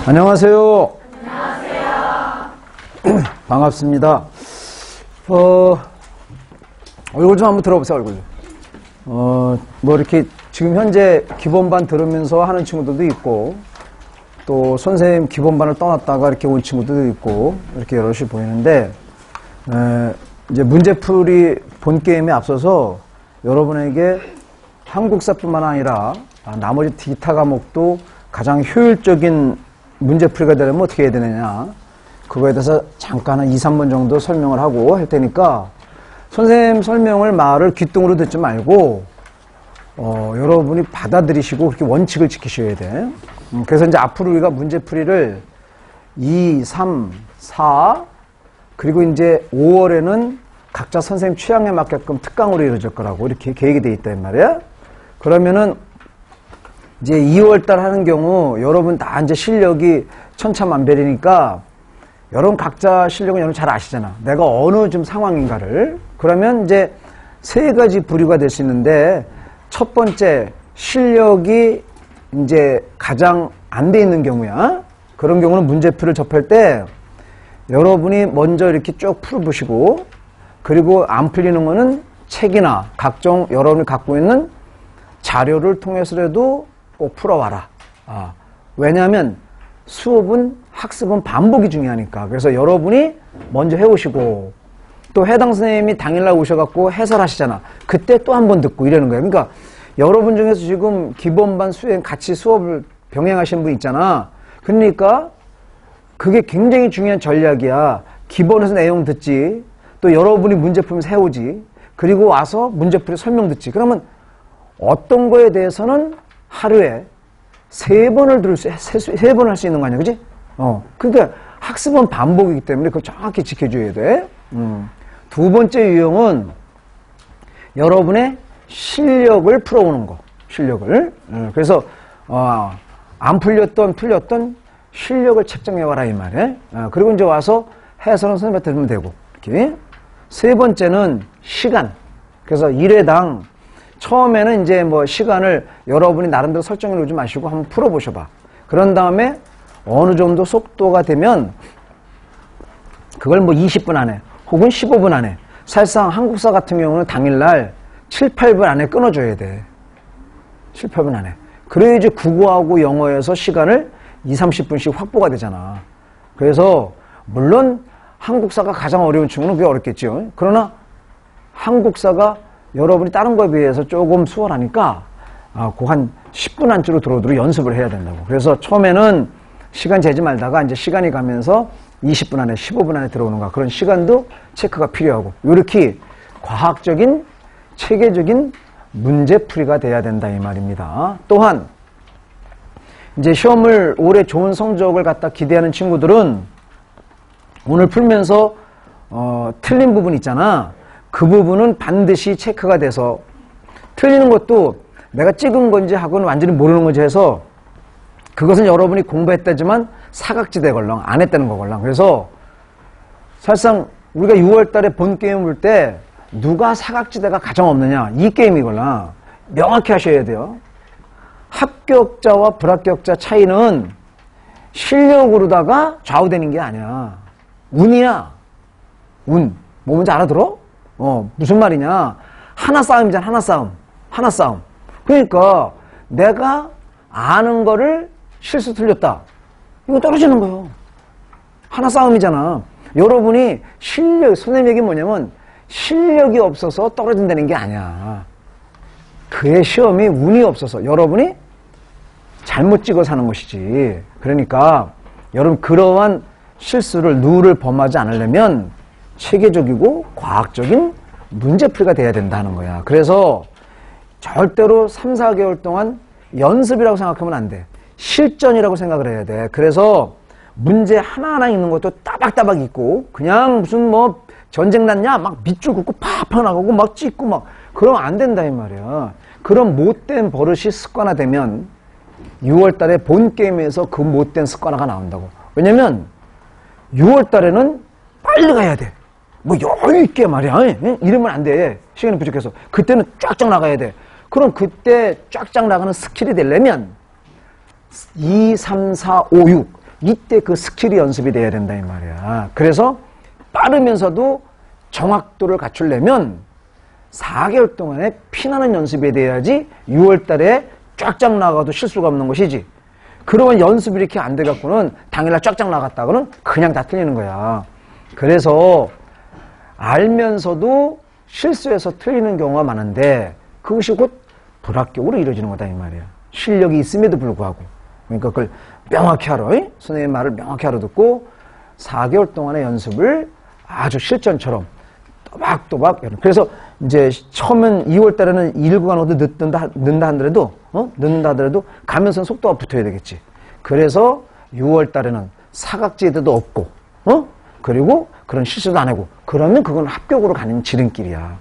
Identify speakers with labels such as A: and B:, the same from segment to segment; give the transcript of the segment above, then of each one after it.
A: 안녕하세요. 반갑습니다. 얼굴 좀 한번 들어보세요, 얼굴. 뭐 이렇게 지금 현재 기본반 들으면서 하는 친구들도 있고, 또 선생님 기본반을 떠났다가 이렇게 온 친구들도 있고, 이렇게 여럿이 보이는데, 이제 문제풀이 본 게임에 앞서서 여러분에게 한국사뿐만 아니라 나머지 기타 과목도 가장 효율적인 문제풀이가 되려면 어떻게 해야 되느냐, 그거에 대해서 잠깐 한 2, 3분 정도 설명을 하고 할 테니까 선생님 설명을 말을 귓등으로 듣지 말고 여러분이 받아들이시고 그렇게 원칙을 지키셔야 돼. 그래서 이제 앞으로 우리가 문제풀이를 2, 3, 4 그리고 이제 5월에는 각자 선생님 취향에 맞게끔 특강으로 이루어질 거라고 이렇게 계획이 돼 있단 말이야. 그러면은 이제 2월달 하는 경우 여러분 다 이제 실력이 천차만별이니까 여러분 각자 실력은 여러분 잘 아시잖아. 내가 어느 좀 상황인가를. 그러면 이제 세 가지 부류가 될 수 있는데, 첫 번째 실력이 이제 가장 안 돼 있는 경우야. 그런 경우는 문제풀이를 접할 때 여러분이 먼저 이렇게 쭉 풀어보시고, 그리고 안 풀리는 거는 책이나 각종 여러분이 갖고 있는 자료를 통해서라도 꼭 풀어와라. 왜냐하면 수업은 학습은 반복이 중요하니까. 그래서 여러분이 먼저 해오시고, 또 해당 선생님이 당일날 오셔갖고 해설하시잖아. 그때 또 한 번 듣고 이러는 거예요. 그러니까 여러분 중에서 지금 기본반 수행 같이 수업을 병행하시는 분 있잖아. 그러니까 그게 굉장히 중요한 전략이야. 기본에서 내용 듣지, 또 여러분이 문제풀면서 해오지, 그리고 와서 문제풀이 설명 듣지. 그러면 어떤 거에 대해서는 하루에 3번을 들을 세 번을 할 수 있는 거 아니야, 그지? 그러니까 학습은 반복이기 때문에 그걸 정확히 지켜줘야 돼. 두 번째 유형은 여러분의 실력을 풀어오는 거, 실력을. 그래서 안 풀렸던 실력을 책정해와라 이 말이야. 그리고 이제 와서 해설은 선생님한테 들으면 되고, 이렇게. 세 번째는 시간. 그래서 1회당 처음에는 이제 뭐 시간을 여러분이 나름대로 설정해 놓지 마시고 한번 풀어보셔봐. 그런 다음에 어느 정도 속도가 되면 그걸 뭐 20분 안에 혹은 15분 안에, 사실상 한국사 같은 경우는 당일날 7, 8분 안에 끊어줘야 돼. 7, 8분 안에. 그래야지 국어하고 영어에서 시간을 2, 30분씩 확보가 되잖아. 그래서 물론 한국사가 가장 어려운 친구는 그게 어렵겠죠. 그러나 한국사가 여러분이 다른 거에 비해서 조금 수월하니까 그 한 10분 안쪽으로 들어오도록 연습을 해야 된다고. 그래서 처음에는 시간 재지 말다가 이제 시간이 가면서 20분 안에 15분 안에 들어오는 거, 그런 시간도 체크가 필요하고, 이렇게 과학적인 체계적인 문제풀이가 돼야 된다 이 말입니다. 또한 이제 시험을 올해 좋은 성적을 갖다 기대하는 친구들은 오늘 풀면서 틀린 부분 있잖아. 그 부분은 반드시 체크가 돼서, 틀리는 것도 내가 찍은 건지 하고는 완전히 모르는 건지 해서 그것은 여러분이 공부했다지만 사각지대 걸렁, 안 했다는 거 걸렁. 그래서 사실상 우리가 6월 달에 본 게임 볼 때 누가 사각지대가 가장 없느냐, 이 게임이걸랑 명확히 하셔야 돼요. 합격자와 불합격자 차이는 실력으로다가 좌우되는 게 아니야. 운이야. 운. 뭐 뭔지 알아들어? 무슨 말이냐. 하나 싸움이잖아. 하나 싸움. 그러니까 내가 아는 거를 실수 틀렸다, 이거 떨어지는 거예요. 하나 싸움이잖아. 여러분이 선생님 얘기 뭐냐면 실력이 없어서 떨어진다는 게 아니야. 그의 시험이 운이 없어서 여러분이 잘못 찍어서 하는 것이지. 그러니까 여러분 그러한 누를 범하지 않으려면 체계적이고 과학적인 문제풀이가 돼야 된다는 거야. 그래서 절대로 3, 4개월 동안 연습이라고 생각하면 안 돼. 실전이라고 생각을 해야 돼. 그래서 문제 하나하나 있는 것도 따박따박 있고, 그냥 무슨 뭐 전쟁 났냐 막 밑줄 긋고 팍팍 나가고 막 찍고 막 그러면 안 된다 이 말이야. 그런 못된 버릇이 습관화되면 6월 달에 본 게임에서 그 못된 습관화가 나온다고. 왜냐면 6월 달에는 빨리 가야 돼. 뭐 여유 있게 말이야. 이러면 안 돼. 시간이 부족해서. 그때는 쫙쫙 나가야 돼. 그럼 그때 쫙쫙 나가는 스킬이 되려면 2, 3, 4, 5, 6 이때 그 스킬이 연습이 돼야 된다 이 말이야. 그래서 빠르면서도 정확도를 갖추려면 4개월 동안에 피나는 연습이 돼야지 6월 달에 쫙쫙 나가도 실수가 없는 것이지. 그러면 연습이 이렇게 안 돼갖고는 당일날 쫙쫙 나갔다고는 그냥 다 틀리는 거야. 그래서 알면서도 실수해서 틀리는 경우가 많은데 그것이 곧 불합격으로 이루어지는 거다 이 말이야. 실력이 있음에도 불구하고. 그러니까 그걸 명확히 알아. 선생님 말을 명확히 알아듣고 4개월 동안의 연습을 아주 실전처럼 또박또박. 그래서 이제 처음엔 2월 달에는 1구간으로 늦는다 하더라도 가면서는 속도가 붙어야 되겠지. 그래서 6월 달에는 사각지대도 없고, 그리고 그런 실수도 안 하고, 그러면 그건 합격으로 가는 지름길이야.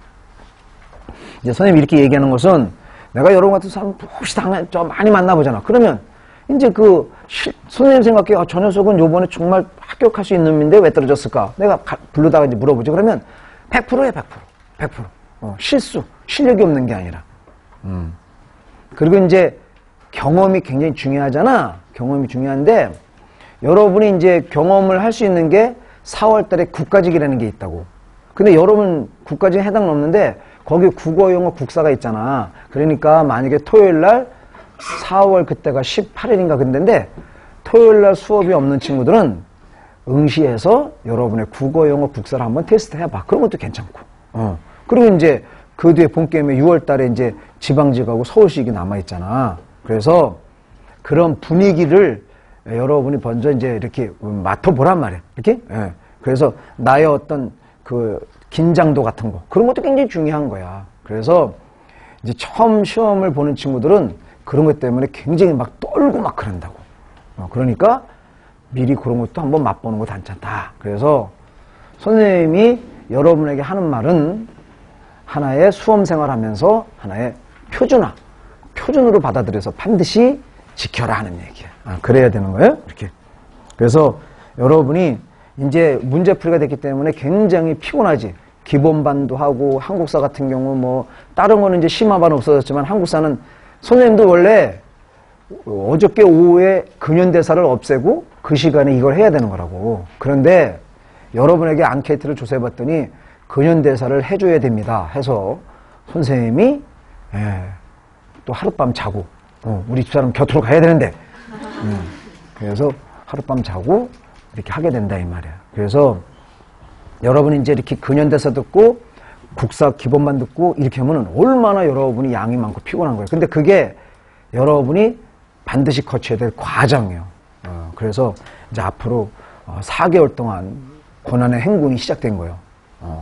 A: 이제 선생님이 이렇게 얘기하는 것은 내가 여러분 같은 사람 혹시 좀 많이 만나보잖아. 그러면 이제 선생님 생각해, 저 녀석은 요번에 정말 합격할 수 있는 놈인데 왜 떨어졌을까? 내가 부르다가 이제 물어보지. 그러면 100%야, 100%. 실수, 실력이 없는 게 아니라. 그리고 이제 경험이 굉장히 중요하잖아. 경험이 중요한데, 여러분이 이제 경험을 할 수 있는 게 4월 달에 국가직이라는 게 있다고. 근데 여러분 국가직에 해당 없는데, 거기 국어, 영어, 국사가 있잖아. 그러니까 만약에 토요일 날 4월 그때가 18일인가 근데인데, 토요일 날 수업이 없는 친구들은 응시해서 여러분의 국어, 영어, 국사를 한번 테스트 해봐. 그런 것도 괜찮고. 그리고 이제 그 뒤에 본게임에 6월 달에 이제 지방직하고 서울시익이 남아있잖아. 그래서 그런 분위기를 여러분이 먼저 이제 이렇게 맡아보란 말이야. 이렇게? 예. 그래서 나의 어떤 그 긴장도 같은 거. 그런 것도 굉장히 중요한 거야. 그래서 이제 처음 시험을 보는 친구들은 그런 것 때문에 굉장히 막 떨고 막 그런다고. 그러니까 미리 그런 것도 한번 맛보는 거 괜찮다. 그래서 선생님이 여러분에게 하는 말은 하나의 수험생활 하면서 하나의 표준으로 받아들여서 반드시 지켜라 하는 얘기야. 그래야 되는 거예요. 이렇게. 그래서 여러분이 이제 문제풀이가 됐기 때문에 굉장히 피곤하지. 기본반도 하고 한국사 같은 경우 뭐 다른 거는 이제 심화반 없어졌지만 한국사는 선생님도 원래 어저께 오후에 근현대사를 없애고 그 시간에 이걸 해야 되는 거라고. 그런데 여러분에게 앙케이트를 조사해봤더니 근현대사를 해줘야 됩니다 해서 선생님이 또 하룻밤 자고 우리 집사람 곁으로 가야 되는데 그래서 하룻밤 자고 이렇게 하게 된다 이 말이야. 그래서 여러분이 이제 이렇게 근현대사 듣고 국사 기본만 듣고 이렇게 하면은 얼마나 여러분이 양이 많고 피곤한 거예요. 근데 그게 여러분이 반드시 거쳐야 될 과정이에요. 그래서 이제 앞으로 4개월 동안 고난의 행군이 시작된 거예요.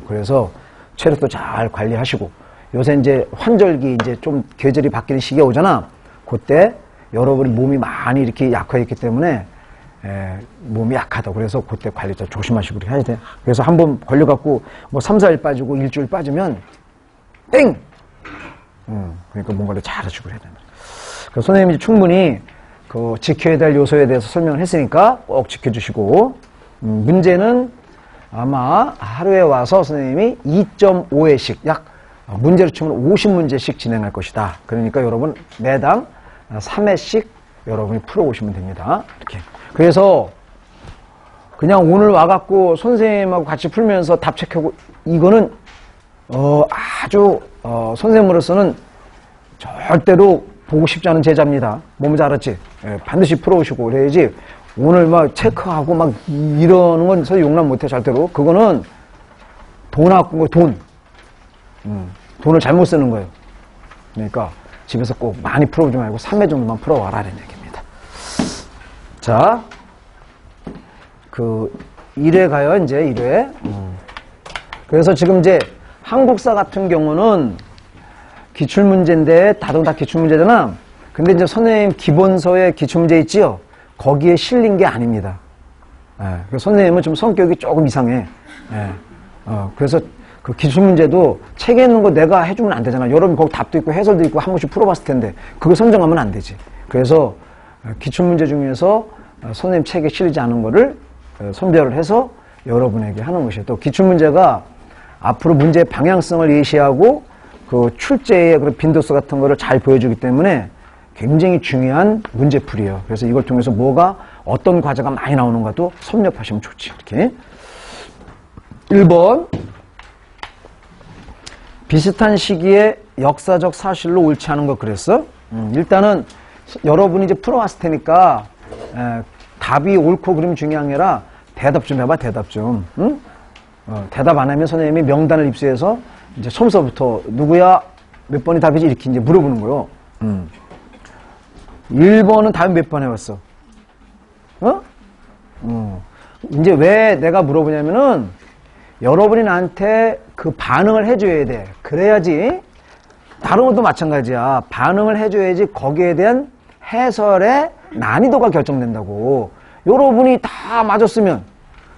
A: 그래서 체력도 잘 관리하시고 요새 이제 환절기 이제 좀 계절이 바뀌는 시기가 오잖아. 그때 여러분이 몸이 많이 이렇게 약화했기 때문에 몸이 약하다. 그래서 그때 관리 좀 조심하시고 그렇게 해야 돼. 그래서 한번 걸려갖고 뭐 3, 4일 빠지고 일주일 빠지면 땡! 그러니까 뭔가를 잘 하시고 해야 된다. 그래서 선생님이 충분히 그 지켜야 될 요소에 대해서 설명을 했으니까 꼭 지켜주시고 문제는 아마 하루에 와서 선생님이 2.5회씩 약 문제로 치면 50문제씩 진행할 것이다. 그러니까 여러분 매당 3회씩 여러분이 풀어오시면 됩니다. 이렇게. 그래서 그냥 오늘 와갖고 선생님하고 같이 풀면서 답 체크하고 이거는 아주 선생님으로서는 절대로 보고 싶지 않은 제자입니다. 뭔지 알았지? 반드시 풀어오시고 그래야지 오늘 막 체크하고 막 이러는 건 선생님 용납 못해 절대로. 그거는 돈 아낀 거 돈. 돈을 잘못 쓰는 거예요. 그러니까 집에서 꼭 많이 풀어오지 말고 3회 정도만 풀어와라는 얘기입니다. 자, 그 1회 가요. 이제 1회. 그래서 지금 이제 한국사 같은 경우는 기출문제인데 다들 다 기출문제잖아. 근데 이제 선생님 기본서에 기출문제 있지요? 거기에 실린 게 아닙니다. 선생님은 좀 성격이 조금 이상해. 그래서 그 기출문제도 책에 있는 거 내가 해주면 안 되잖아. 여러분 거기 답도 있고 해설도 있고 한 번씩 풀어봤을 텐데 그거 선정하면 안 되지. 그래서 기출문제 중에서 선생님 책에 실리지 않은 거를 선별을 해서 여러분에게 하는 것이에요. 또 기출문제가 앞으로 문제의 방향성을 예시하고 그 출제의 그런 빈도수 같은 거를 잘 보여주기 때문에 굉장히 중요한 문제풀이에요. 그래서 이걸 통해서 뭐가 어떤 과제가 많이 나오는가도 섭렵하시면 좋지. 이렇게. 1번. 비슷한 시기에 역사적 사실로 옳지 않은 거 그랬어? 일단은 여러분이 이제 풀어왔을 테니까 답이 옳고 그름이 중요한 게 아니라 대답 좀 해봐, 대답 좀. 응? 대답 안 하면 선생님이 명단을 입수해서 이제 처음서부터 누구야? 몇 번이 답이지? 이렇게 이제 물어보는 거요. 1번은 답이 몇 번 해왔어? 이제 왜 내가 물어보냐면은 여러분이 나한테 그 반응을 해줘야 돼. 그래야지. 다른 것도 마찬가지야. 반응을 해줘야지 거기에 대한 해설의 난이도가 결정된다고. 여러분이 다 맞았으면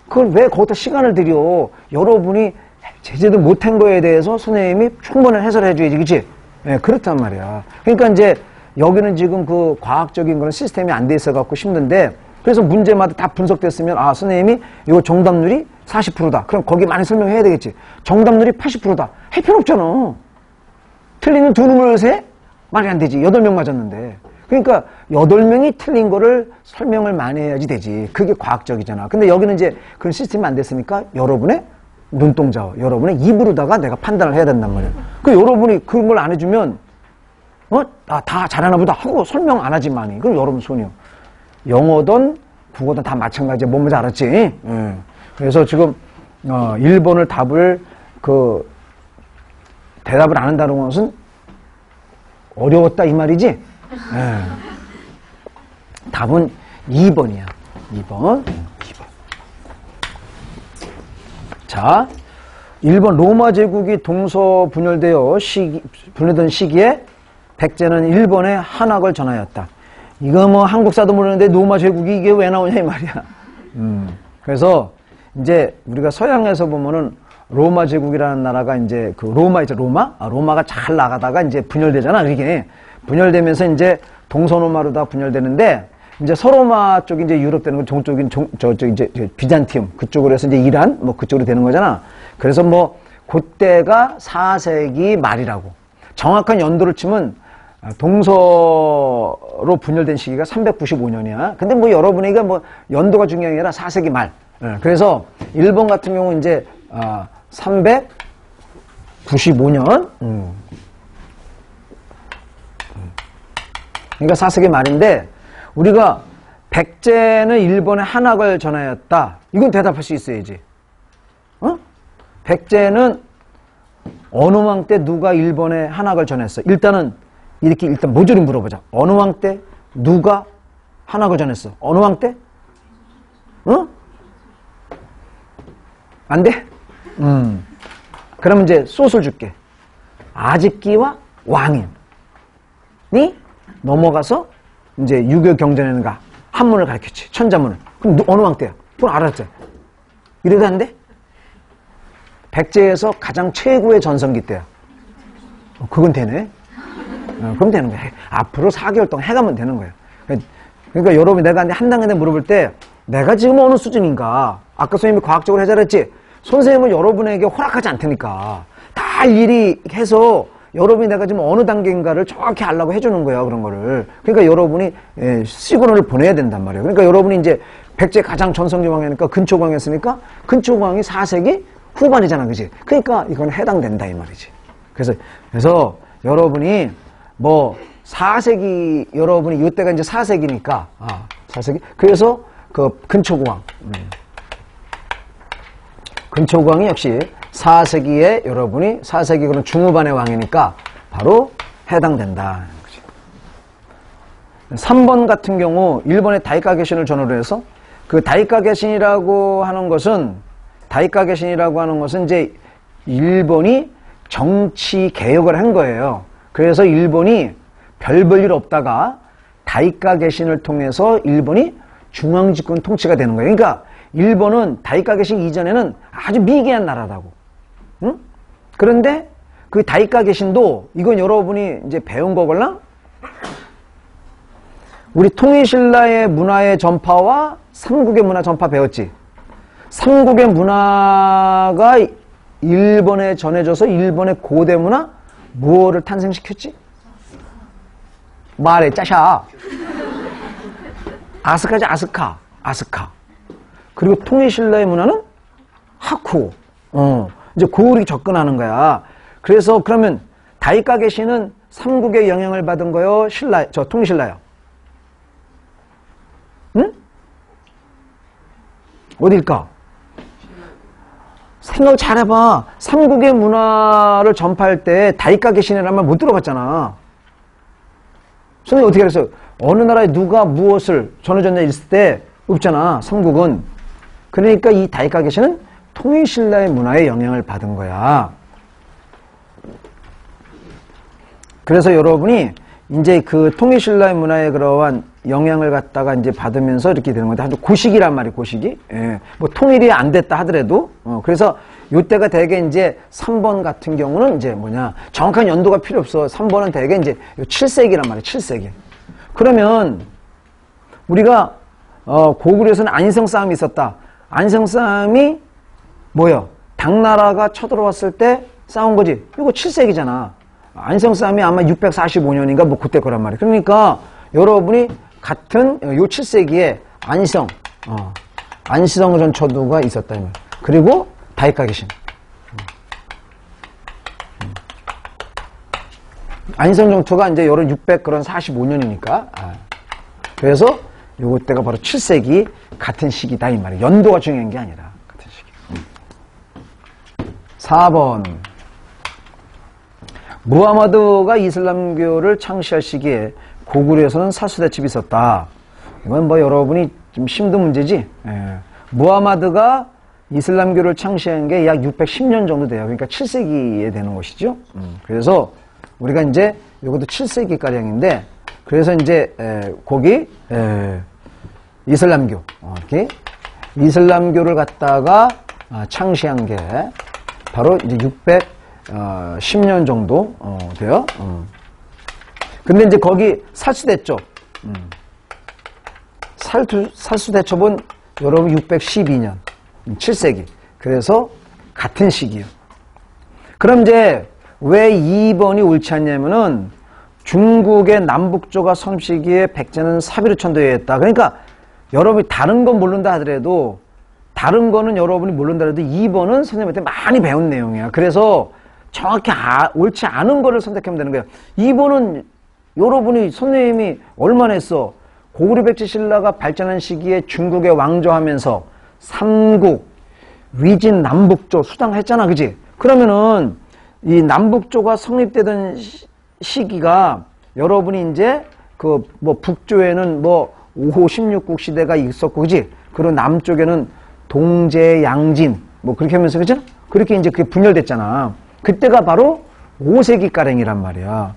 A: 그걸 왜 거기다 시간을 들여. 여러분이 제대로 못한 거에 대해서 선생님이 충분히 해설해 줘야지. 그치? 예, 그렇단 말이야. 그러니까 이제 여기는 지금 그 과학적인 그런 시스템이 안 돼 있어 갖고 힘든데, 그래서 문제마다 다 분석됐으면 아 선생님이 이거 정답률이 40%다. 그럼 거기 많이 설명해야 되겠지. 정답률이 80%다. 할 필요 없잖아. 틀리는 두 놈을 세? 말이 안 되지. 8명 맞았는데. 그러니까 8명이 틀린 거를 설명을 많이 해야지 되지. 그게 과학적이잖아. 근데 여기는 이제 그런 시스템이 안 됐으니까 여러분의 눈동자, 여러분의 입으로다가 내가 판단을 해야 된단 말이야. 그 여러분이 그런 걸 안 해주면 다 잘하나 보다 하고 설명 안 하지만이. 그럼 여러분 손이요. 영어든 국어든 다 마찬가지야. 뭔지 알았지? 그래서 지금 1번을 답을 대답을 안 한다는 것은 어려웠다 이 말이지? 답은 2번이야. 2번. 자, 1번 로마 제국이 동서 분열되던 시기에 백제는 일본에 한학을 전하였다. 이거 뭐 한국사도 모르는데 로마 제국이 이게 왜 나오냐 이 말이야. 그래서 이제 우리가 서양에서 보면은 로마 제국이라는 나라가 이제 그 로마 있죠, 로마? 로마가 잘 나가다가 이제 분열되잖아. 이게 분열되면서 이제 동서로마로 다 분열되는데, 이제 서로마 쪽이 이제 유럽 되는 거, 동쪽인 저쪽 이제 비잔티움 그쪽으로 해서 이제 이란 뭐 그쪽으로 되는 거잖아. 그래서 뭐 그때가 4세기 말이라고. 정확한 연도를 치면 동서로 분열된 시기가 395년이야. 근데 뭐 여러분에게 뭐 연도가 중요한 게 아니라 4세기 말. 그래서 일본 같은 경우 이제 395년. 그러니까 4세기 말인데, 우리가 백제는 일본에 한학을 전하였다. 이건 대답할 수 있어야지. 백제는 어느 왕 때 누가 일본에 한학을 전했어? 일단 모조리 물어보자. 어느 왕 때 누가 한학을 전했어? 어느 왕 때? 안 돼? 그럼 이제 소설 줄게. 아집기와 왕인이 넘어가서 이제 유교 경전에는가 한문을 가르쳤지. 천자문을. 그럼 어느 왕 때야? 그건 알았지. 이래도 안 돼? 백제에서 가장 최고의 전성기 때야. 그건 되네. 그럼 되는 거야. 앞으로 4개월 동안 해가면 되는 거야. 그러니까 여러분이 내가 한 단계 물어볼 때 내가 지금 어느 수준인가? 아까 선생님이 과학적으로 해설했지. 선생님은 여러분에게 허락하지 않다니까. 다 일일이 해서 여러분이 내가 지금 어느 단계인가를 정확히 알라고 해주는 거야, 그런 거를. 그러니까 여러분이 시그널을 보내야 된단 말이에요. 그러니까 여러분이 이제 백제 가장 전성기 왕이니까 근초광이었으니까 근초광이 4세기 후반이잖아, 그지? 그러니까 이건 해당된다 이 말이지. 그래서 여러분이 뭐 4세기 여러분이 이때가 이제 4세기니까 4세기. 그래서 그 근초광. 근초광이 역시 4세기에 여러분이 4세기 그런 중후반의 왕이니까 바로 해당된다. 3번 같은 경우 일본의 다이카 개신을 전후로 해서 그 다이카 개신이라고 하는 것은 이제 일본이 정치 개혁을 한 거예요. 그래서 일본이 별 볼 일 없다가 다이카 개신을 통해서 일본이 중앙집권 통치가 되는 거예요. 그러니까 일본은 다이카 개신 이전에는 아주 미개한 나라다고. 응? 그런데 그 다이카 개신도 이건 여러분이 이제 배운 거걸랑 우리 통일신라의 문화의 전파와 삼국의 문화 전파 배웠지. 삼국의 문화가 일본에 전해져서 일본의 고대 문화 무엇을 탄생시켰지? 말해 짜샤. 아스카지 아스카. 그리고 통일신라의 문화는 하쿠. 이제 고을이 접근하는 거야. 그래서 그러면 다이카게시는 삼국의 영향을 받은 거요? 통일신라요? 응? 어딜까? 생각 잘해봐. 삼국의 문화를 전파할 때 다이카게시라는 말 못 들어봤잖아. 선생님 어떻게 그랬어요? 어느 나라에 누가 무엇을 전해줬냐 있을 때 없잖아. 삼국은. 그러니까 이 다이카게시는 통일신라의 문화에 영향을 받은 거야. 그래서 여러분이 이제 그 통일신라의 문화에 그러한 영향을 갖다가 이제 받으면서 이렇게 되는 건데, 아주 고시기란 말이에요, 고시기. 예. 뭐 통일이 안 됐다 하더라도, 그래서 요때가 대개 이제 3번 같은 경우는 이제 뭐냐, 정확한 연도가 필요 없어. 3번은 대개 이제 7세기란 말이에요, 7세기. 그러면 우리가, 고구려에서는 안성 싸움이 있었다. 안성 싸움이 뭐예요? 당나라가 쳐들어왔을 때 싸운 거지. 이거 7세기잖아. 안성 싸움이 아마 645년인가 뭐 그때 거란 말이에요. 그러니까 여러분이 같은 요 7세기에 안시성 전초도가 있었다. 이 말. 그리고 다이카게신. 안시성 전초가 이제 요런 645년이니까. 그래서 요거 때가 바로 7세기 같은 시기다 이 말이에요. 연도가 중요한 게 아니라 같은 시기. 4번. 무하마드가 이슬람교를 창시할 시기에 고구려에서는 사수대첩이 있었다. 이건 뭐 여러분이 좀 힘든 문제지. 예. 무하마드가 이슬람교를 창시한 게 약 610년 정도 돼요. 그러니까 7세기에 되는 것이죠. 그래서 우리가 이제 이것도 7세기가량인데, 그래서 이제 거기 이슬람교, 이렇게 이슬람교를 갖다가 창시한 게 바로 이제 10년 정도 돼요. 근데 이제 거기 살수대첩, 살수대첩은 여러분 612년, 7세기. 그래서 같은 시기요. 그럼 이제 왜 2번이 옳지 않냐면은 중국의 남북조가 성립 시기에 백제는 사비로 천도했다. 그러니까 여러분이 다른 건 모른다 하더라도, 다른 거는 여러분이 모른다 하더라도 2번은 선생님한테 많이 배운 내용이야. 그래서 정확히 옳지 않은 거를 선택하면 되는 거예요. 2번은 여러분이 선생님이 얼마나 했어? 고구려 백제 신라가 발전한 시기에 중국에 왕조하면서 삼국, 위진, 남북조 수당했잖아, 그지? 그러면은 이 남북조가 성립되던 시기가 여러분이 이제 그 뭐 북조에는 뭐 5호 16국 시대가 있었고, 그지? 그리고 남쪽에는 동제, 양진 뭐 그렇게 하면서, 그죠? 그렇게 이제 그게 분열됐잖아. 그때가 바로 5세기가량이란 말이야.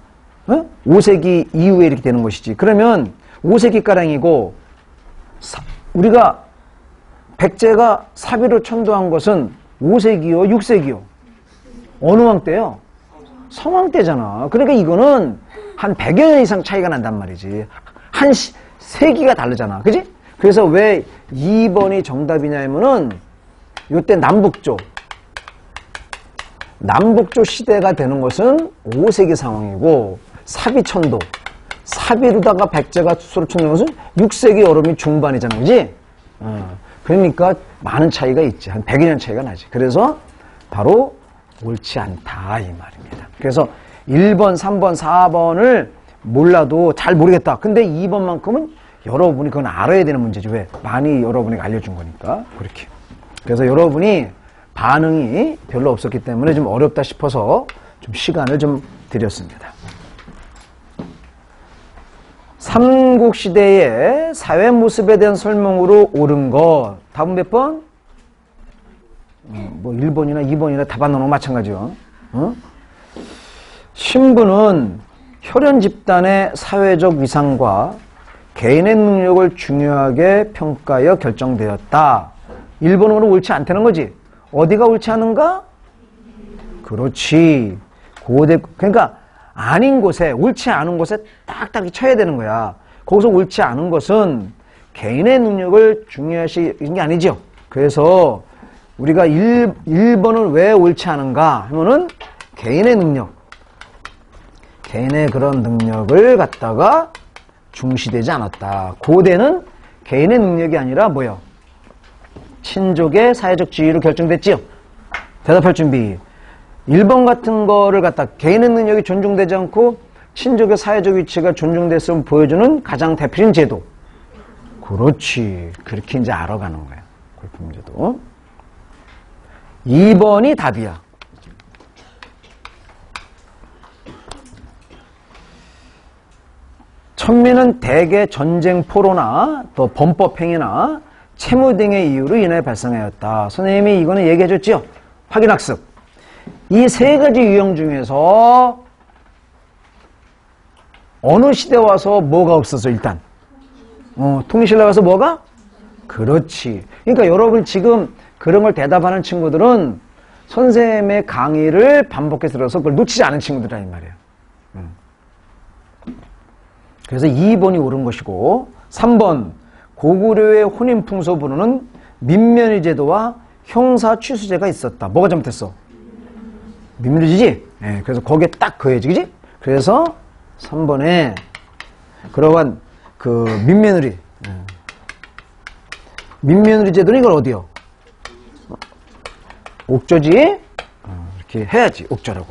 A: 5세기 이후에 이렇게 되는 것이지. 그러면 5세기가량이고, 우리가 백제가 사비로 천도한 것은 5세기요, 6세기요? 어느 왕 때요? 성왕 때잖아. 그러니까 이거는 한 100여 년 이상 차이가 난단 말이지. 한 세기가 다르잖아. 그지? 그래서 왜 2번이 정답이냐면은 요때 남북조 시대가 되는 것은 5세기 상황이고, 사비천도, 사비로다가 백제가 수소를 천도한 것은 6세기 여름이 중반이잖아. 그지? 그러니까 많은 차이가 있지. 한 100여 년 차이가 나지. 그래서 바로 옳지 않다 이 말입니다. 그래서 1번, 3번, 4번을 몰라도 잘 모르겠다. 근데 2번만큼은 여러분이 그건 알아야 되는 문제지. 왜? 많이 여러분에게 알려준 거니까. 그렇게. 그래서 여러분이 반응이 별로 없었기 때문에 좀 어렵다 싶어서 좀 시간을 좀 드렸습니다. 삼국시대의 사회 모습에 대한 설명으로 옳은 것. 답은 몇 번? 뭐 1번이나 2번이나 답 안 나오는 거 마찬가지요. 신부는 혈연 집단의 사회적 위상과 개인의 능력을 중요하게 평가하여 결정되었다. 1번으로 옳지 않다는 거지. 어디가 옳지 않은가? 그렇지. 그러니까 아닌 곳에, 옳지 않은 곳에 딱딱 쳐야 되는 거야. 거기서 옳지 않은 것은 개인의 능력을 중요시하는 게 아니죠. 그래서 우리가 1번은 왜 옳지 않은가 하면은 개인의 능력, 개인의 그런 능력을 갖다가 중시되지 않았다. 고대는 개인의 능력이 아니라 뭐요? 친족의 사회적 지위로 결정됐지요? 대답할 준비. 1번 같은 거를 갖다 개인의 능력이 존중되지 않고 친족의 사회적 위치가 존중됐음을 보여주는 가장 대표적인 제도. 그렇지. 그렇게 이제 알아가는 거야. 골품제도. 2번이 답이야. 천민은 대개 전쟁 포로나 또 범법행위나 채무 등의 이유로 인해 발생하였다. 선생님이 이거는 얘기해 줬죠? 확인학습. 이 세 가지 유형 중에서 어느 시대 와서 뭐가 없었어 일단? 통일신라 와서 뭐가? 그렇지. 그러니까 여러분 지금 그런 걸 대답하는 친구들은 선생님의 강의를 반복해서 들어서 그걸 놓치지 않은 친구들이란 말이에요. 그래서 2번이 옳은 것이고 3번 고구려의 혼인풍소부로는 민면의 제도와 형사 취수제가 있었다. 뭐가 잘못했어? 민면의제지? 네, 그래서 거기에 딱 그어야지, 그지? 그래서 3번에 그러한 그 민면의 민면의 제도는 이걸 어디요? 옥조지? 이렇게 해야지, 옥조라고.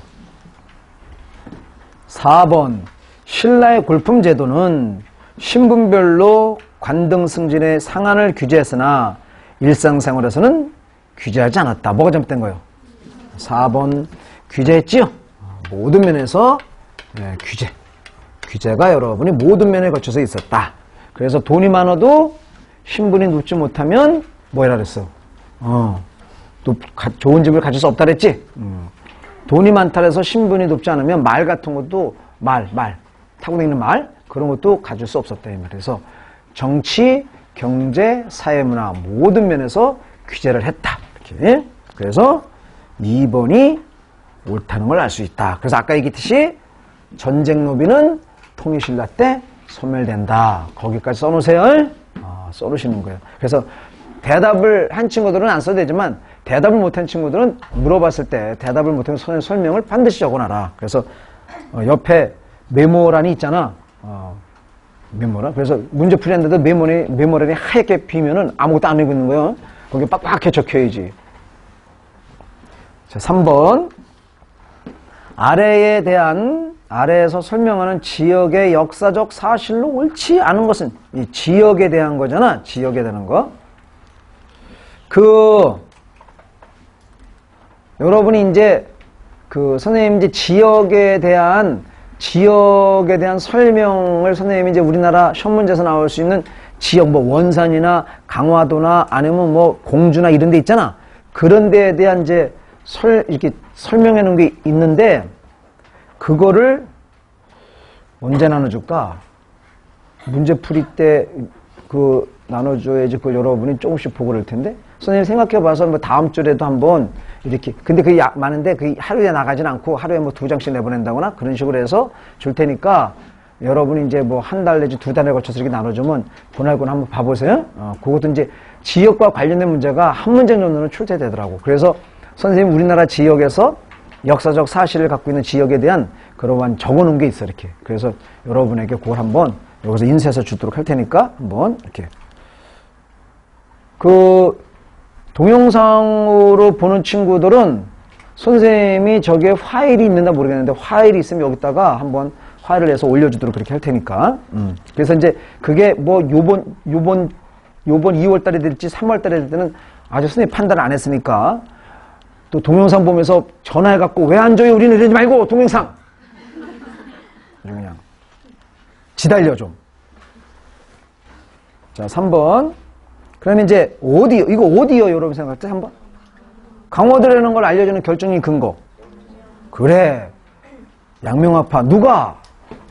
A: 4번 신라의 골품 제도는 신분별로 관등 승진의 상한을 규제했으나 일상생활에서는 규제하지 않았다. 뭐가 잘못된 거예요? 4번 규제했지요? 모든 면에서 규제가 여러분이 모든 면에 걸쳐서 있었다. 그래서 돈이 많아도 신분이 높지 못하면 뭐라 그랬어? 또 좋은 집을 가질 수 없다 그랬지? 돈이 많다 해서 신분이 높지 않으면 말 같은 것도 말 타고 다니는 말 그런 것도 가질 수 없었다 이 말이에서 정치, 경제, 사회문화 모든 면에서 규제를 했다. 이렇게. 그래서 2번이 옳다는 걸 알 수 있다. 그래서 아까 얘기했듯이 전쟁 노비는 통일신라 때 소멸된다. 거기까지 써놓으세요. 써놓으시는 거예요. 그래서 대답을 한 친구들은 안 써도 되지만 대답을 못한 친구들은 물어봤을 때 대답을 못한 설명을 반드시 적어놔라. 그래서 옆에 메모란이 있잖아. 메모란. 그래서 문제 풀이했는데도 메모란이 하얗게 비면은 아무것도 안 읽고 있는 거예요. 거기 빡빡하게 적혀야지. 자, 3번. 아래에서 설명하는 지역의 역사적 사실로 옳지 않은 것은 이 지역에 대한 거잖아. 지역에 대한 거. 여러분이 이제 선생님 이제 지역에 대한 설명을 선생님이 이제 우리나라 시험 문제에서 나올 수 있는 지역 뭐 원산이나 강화도나 아니면 뭐 공주나 이런 데 있잖아. 그런 데에 대한 이제 이렇게 설명해 놓은 게 있는데 그거를 언제 나눠줄까? 문제풀이 때 나눠줘야지 그걸 여러분이 조금씩 보고 그럴 텐데 선생님 생각해봐서 뭐 다음 주에도 한번 이렇게 근데 그게 많은데 그게 하루에 나가진 않고 하루에 뭐 2장씩 내보낸다거나 그런 식으로 해서 줄 테니까 여러분이 이제 뭐 한 달 내지 2달에 걸쳐서 이렇게 나눠주면 보날거나 한번 봐보세요. 그것도 이제 지역과 관련된 문제가 한 문제 정도는 출제되더라고. 그래서 선생님 우리나라 지역에서 역사적 사실을 갖고 있는 지역에 대한 그러한 적어놓은 게 있어 이렇게. 그래서 여러분에게 그걸 한번 여기서 인쇄해서 주도록 할 테니까 한번 이렇게 동영상으로 보는 친구들은 선생님이 저기에 파일이 있는가 모르겠는데 파일이 있으면 여기다가 한번 파일을 내서 올려주도록 그렇게 할 테니까. 그래서 이제 그게 뭐 요번 2월 달에 될지 3월 달에 될 때는 아직 선생님 판단을 안 했으니까 또 동영상 보면서 전화해갖고 왜 안 줘요? 우리는 이러지 말고 동영상! 그냥 지달려 좀. 자, 3번. 그러면 이제 어디요? 이거 어디요? 여러분 생각할 때 한번 강화도라는 걸 알려주는 결정적인 근거. 그래. 양명아파. 누가?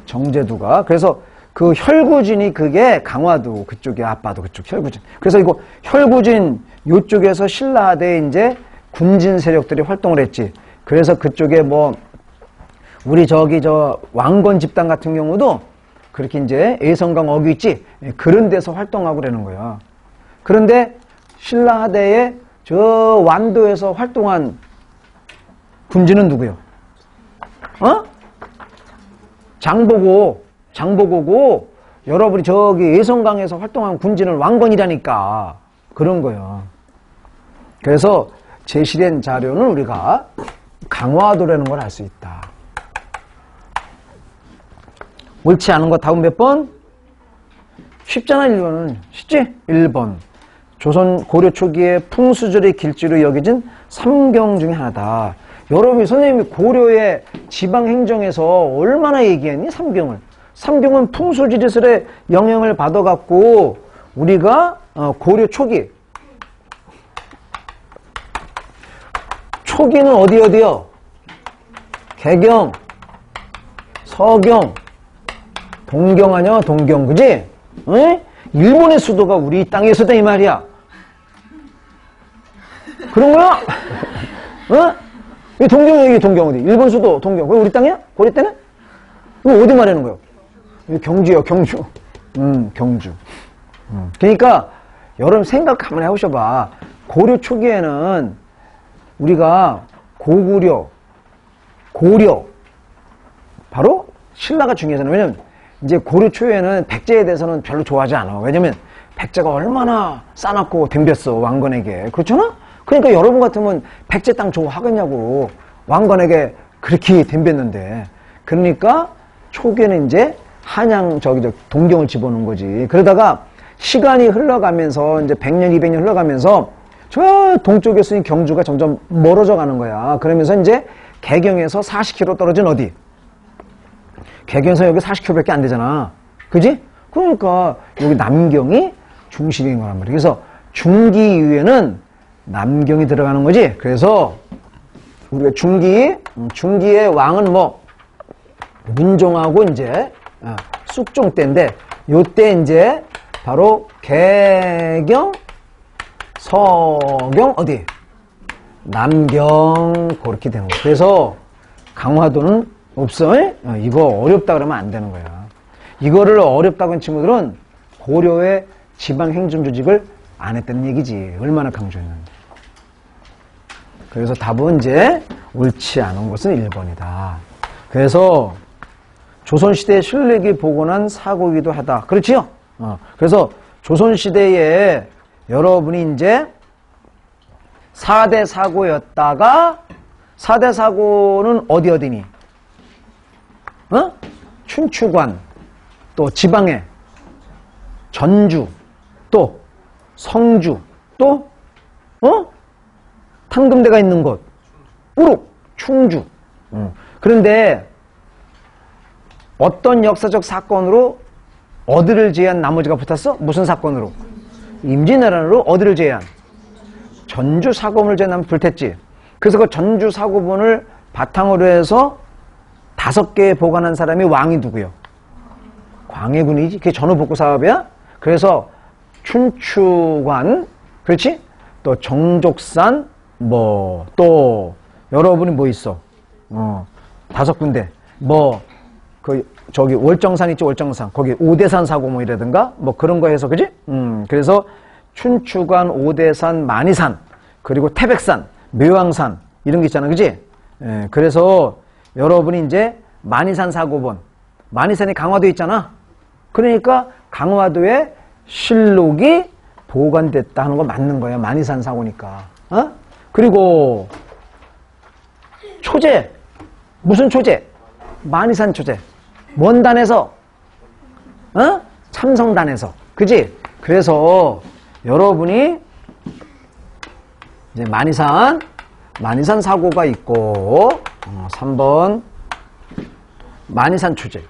A: 정제두가. 그래서 그 혈구진이 그게 강화도 그쪽에 아빠도 그쪽 혈구진. 그래서 이거 혈구진 요쪽에서 신라하대에 이제 군진 세력들이 활동을 했지. 그래서 그쪽에 뭐 우리 왕건 집단 같은 경우도 그렇게 이제 애성강 어귀 있지. 그런 데서 활동하고 그러는 거야. 그런데 신라하대에 저 완도에서 활동한 군진은 누구요? 장보고고 여러분이 저기 예성강에서 활동한 군진은 왕건이라니까. 그런 거예요. 그래서 제시된 자료는 우리가 강화도라는 걸 알 수 있다. 옳지 않은 거 답은 몇 번? 쉽잖아, 1번은. 쉽지? 1번. 조선 고려 초기에 풍수절의 길지로 여겨진 삼경 중에 하나다. 여러분이 선생님이 고려의 지방행정에서 얼마나 얘기했니? 삼경을. 삼경은 풍수지리설의 영향을 받아갖고 우리가 고려 초기는 어디요? 개경, 서경, 동경 아니야? 동경, 그지? 응? 일본의 수도가 우리 땅에 있었다 이 말이야. 그런 거야? 어? 이 동경이 동경 어디? 일본 수도 동경. 왜 우리 땅이야? 고려 때는? 이거 어디 말하는 거야? 경주요, 경주. 경주. 그러니까 여러분 생각 한번 해보셔봐. 고려 초기에는 우리가 고구려, 고려, 바로 신라가 중요하잖아요. 왜냐면 이제 고려 초에는 백제에 대해서는 별로 좋아하지 않아. 왜냐면 백제가 얼마나 싸납고 덤볐어, 왕건에게. 그렇잖아? 그러니까 여러분 같으면 백제 땅 좋아하겠냐고. 왕건에게 그렇게 덤볐는데. 그러니까 초기에는 이제 한양, 동경을 집어넣은 거지. 그러다가 시간이 흘러가면서 이제 100년, 200년 흘러가면서 저 동쪽에 있는 경주가 점점 멀어져 가는 거야. 그러면서 이제 개경에서 40km 떨어진 어디? 개경에서 여기 40km밖에 안 되잖아. 그지? 그러니까 여기 남경이 중심인 거란 말이야. 그래서 중기 이후에는 남경이 들어가는 거지. 그래서 우리가 중기의 왕은 뭐 문종하고 이제 쑥종 때인데 요때 이제 바로 개경, 서경 어디? 남경 그렇게 되는 거야. 그래서 강화도는 없어. 이거 어렵다 그러면 안 되는 거야. 이거를 어렵다고 한 친구들은 고려의 지방행정조직을 안 했다는 얘기지. 얼마나 강조했는데. 그래서 답은 이제 옳지 않은 것은 1번이다. 그래서 조선시대의 실력이 복원한 사고이기도 하다. 그렇지요? 그래서 조선시대에 여러분이 이제 4대 사고였다가 4대 사고는 어디니? 춘추관, 또 지방에 전주, 또 성주, 또 탕금대가 있는 곳, 우룩, 충주. 그런데 어떤 역사적 사건으로 어디를 제한 나머지가 붙었어? 무슨 사건으로? 임진왜란으로 어디를 제한? 전주 사고문을 제한하면 불탔지. 그래서 그 전주 사고문을 바탕으로 해서 5개 보관한 사람이 왕이 누구요? 광해군이지. 그게 전후복구 사업이야. 그래서 춘추관, 그렇지? 또 정족산, 또 여러분이 뭐 있어? 5군데. 저기 월정산 있지, 월정산. 거기 오대산 사고문이라든가 그런 거 해서, 그지? 그래서 춘추관, 오대산, 만이산, 그리고 태백산, 묘왕산 이런 게 있잖아, 그지? 그래서 여러분이 이제 만이산 사고본, 만이산이 강화도에 있잖아. 그러니까 강화도에 실록이 보관됐다 하는 거 맞는 거야. 만이산 사고니까. 그리고 초제, 무슨 초제? 만이산 초제. 뭔 단에서? 참성단에서. 그지? 그래서 여러분이 이제 만이산 사고가 있고 3번 만이산 초제.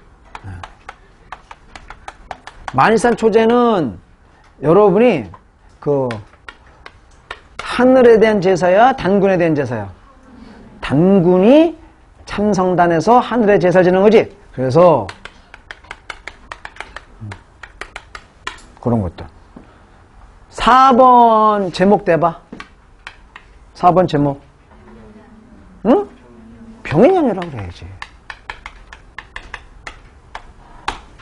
A: 만이산 초제는 여러분이 그 하늘에 대한 제사야, 단군에 대한 제사야? 단군이 참성단에서 하늘에 제사를 지는 거지. 그래서 그런 것도. 4번 제목 대봐. 4번 제목. 응? 병인양요라고 그래야지.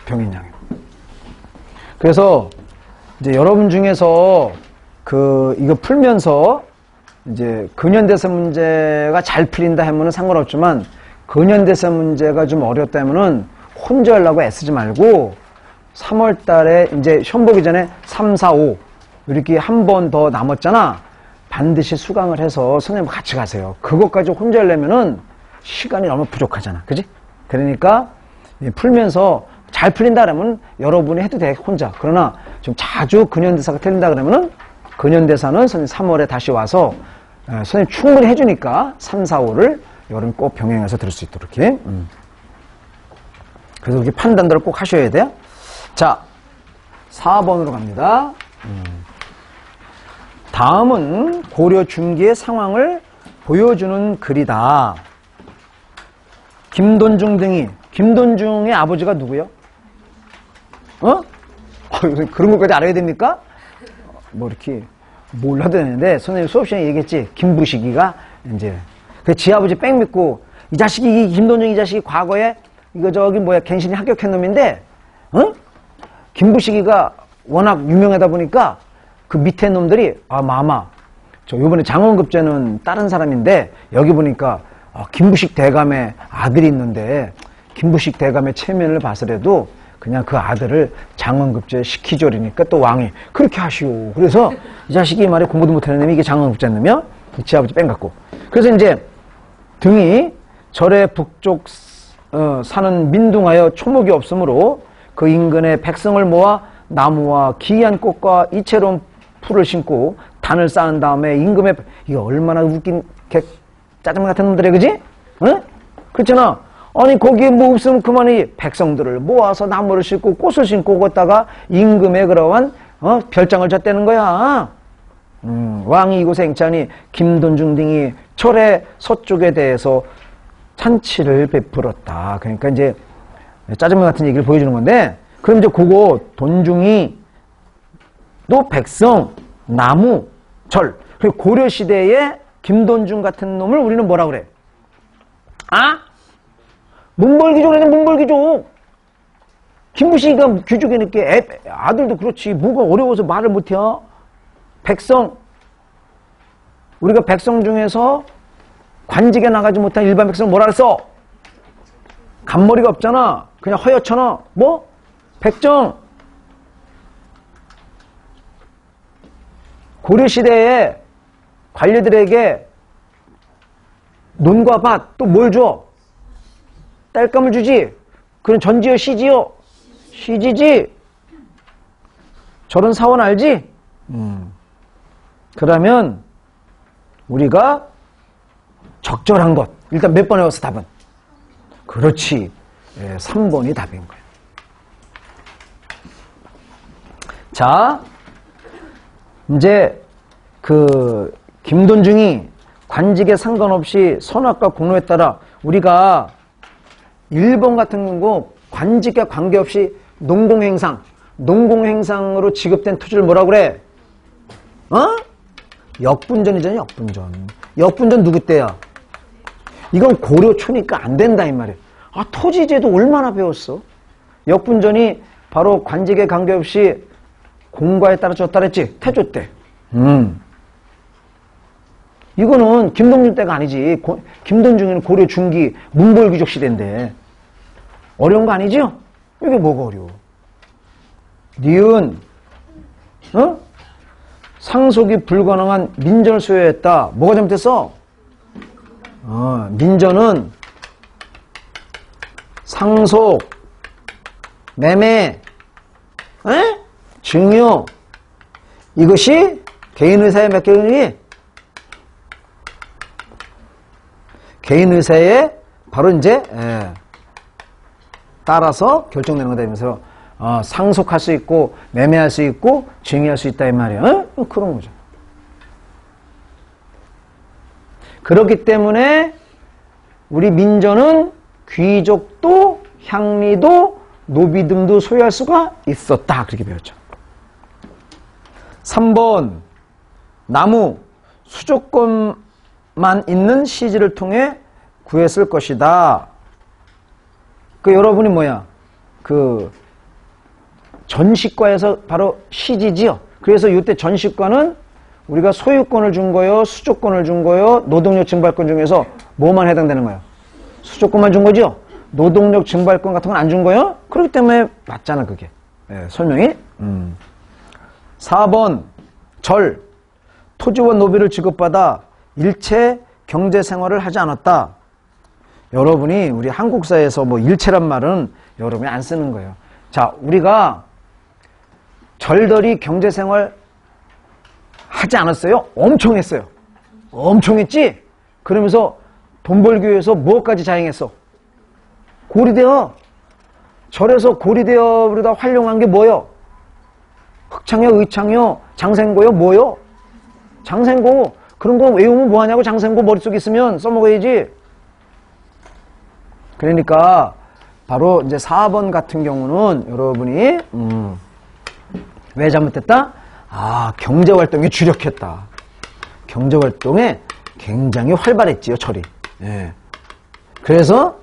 A: 병인양요. 그래서 이제 여러분 중에서 이거 풀면서 이제 근현대사 문제가 잘 풀린다 하면은 상관없지만 근현대사 문제가 좀 어렵다면은 혼자 하려고 애쓰지 말고 3월 달에 이제 시험 보기 전에 3, 4, 5 이렇게 한 번 더 남았잖아. 반드시 수강을 해서 선생님과 같이 가세요. 그것까지 혼자 하려면은 시간이 너무 부족하잖아. 그지? 그러니까 풀면서 잘 풀린다 그러면 여러분이 해도 돼, 혼자. 그러나 좀 자주 근현대사가 틀린다 그러면은 근현대사는 선생님 3월에 다시 와서 선생님 충분히 해주니까 3, 4, 5를 여러분 꼭 병행해서 들을 수 있도록 이렇게. 그래서 이렇게 판단들을 꼭 하셔야 돼요. 자, 4번으로 갑니다. 다음은 고려 중기의 상황을 보여주는 글이다. 김돈중 등이, 김돈중의 아버지가 누구요? 그런 것까지 알아야 됩니까? 뭐 이렇게 몰라도 되는데, 선생님 수업 시간에 얘기했지. 김부식이가 이제 그 지 아버지 뺑 믿고 이 자식이, 김돈중 이 자식이 과거에 이거 저기 뭐야 갱신이 합격한 놈인데, 김부식이가 워낙 유명하다 보니까 그 밑에 놈들이 마마 저 요번에 장원급제는 다른 사람인데 여기 보니까 김부식 대감의 아들이 있는데 김부식 대감의 체면을 봐서라도 그냥 그 아들을 장원급제 시키죠리니까 또 왕이 그렇게 하시오. 그래서 이 자식이 말에 공부도 못하는 놈이 이게 장원급제 놈이야. 지 아버지 뺑 갖고. 그래서 이제 등이 절의 북쪽 사는 민둥하여 초목이 없으므로 그 인근의 백성을 모아 나무와 기이한 꽃과 이채로운 풀을 심고 단을 쌓은 다음에 임금의 이거 얼마나 웃긴 짜장면 같은 놈들이야, 그지? 응? 그렇잖아. 아니 거기에 뭐 없으면 그만이 백성들을 모아서 나무를 심고 꽃을 심고 걷다가 임금의 그러한 별장을 졌다는 거야. 왕이 이곳에 행차하니 김돈중 등이 철의 서쪽에 대해서 찬치를 베풀었다. 그러니까 이제 짜장면 같은 얘기를 보여주는 건데, 그럼 이제 그거 돈중이 또 백성, 나무, 절. 고려 시대에 김돈중 같은 놈을 우리는 뭐라 그래? 문벌귀족이네, 문벌귀족. 김부식이가 귀족이니까 아들도 그렇지. 뭐가 어려워서 말을 못해. 백성. 우리가 백성 중에서 관직에 나가지 못한 일반 백성을 뭐라 그랬어? 간머리가 없잖아. 그냥 허옇잖아. 뭐? 백정. 고려시대에 관리들에게 논과 밭 또 뭘 줘? 딸감을 주지. 그건 전지요 시지요? 시지지. 저런 사원 알지? 그러면 우리가 적절한 것 일단 몇 번 외웠어 답은? 그렇지. 3번이 답인 거예요. 자, 이제 그 김돈중이 관직에 상관없이 선악과 공로에 따라 우리가 일본 같은 거 관직과 관계없이 농공행상으로 지급된 토지를 뭐라고 그래? 역분전이잖아, 역분전. 역분전 누구 때야? 이건 고려 초니까 안 된다 이 말이에요. 토지제도 얼마나 배웠어? 역분전이 바로 관직에 관계없이 공과에 따라 줬다 그랬지? 태조 때. 이거는 김동준 때가 아니지. 김돈중이는 고려 중기 문벌귀족 시대인데 어려운 거 아니죠? 이게 뭐가 어려워? 니은 상속이 불가능한 민전을 수여했다. 뭐가 잘못됐어? 민전은 상속, 매매, 증여 이것이 개인의사에 맡겨주니 개인의사에 바로 이제 따라서 결정되는 거다 이러면서 상속할 수 있고 매매할 수 있고 증여할 수 있다 이 말이야. 그런 거죠. 그렇기 때문에 우리 민전은 귀족도 향리도 노비 등도 소유할 수가 있었다. 그렇게 배웠죠. 3번 나무 수조권만 있는 시지를 통해 구했을 것이다. 여러분이 뭐야? 전시과에서 바로 시지지요. 그래서 이때 전시과는 우리가 소유권을 준 거요, 수조권을 준 거요, 노동력 증발권 중에서 뭐만 해당되는 거예요? 수조권만 준 거죠? 노동력 증발권 같은 건 안 준 거예요? 그렇기 때문에 맞잖아, 그게. 예, 설명이. 4번 절. 토지와 노비를 지급받아 일체 경제생활을 하지 않았다. 여러분이 우리 한국사에서 뭐 일체란 말은 여러분이 안 쓰는 거예요. 자, 우리가 절들이 경제생활 하지 않았어요? 엄청 했어요. 엄청 했지? 그러면서 돈 벌기 위해서 무엇까지 자행했어? 고리대업. 절에서 고리대업으로다 활용한 게 뭐요? 흑창여, 의창여, 장생고요? 뭐요? 장생고. 그런 거 외우면 뭐하냐고. 장생고 머릿속에 있으면 써먹어야지. 그러니까 바로 이제 4번 같은 경우는 여러분이 왜 잘못했다? 아, 경제활동에 주력했다. 경제활동에 굉장히 활발했지요, 절이. 예. 그래서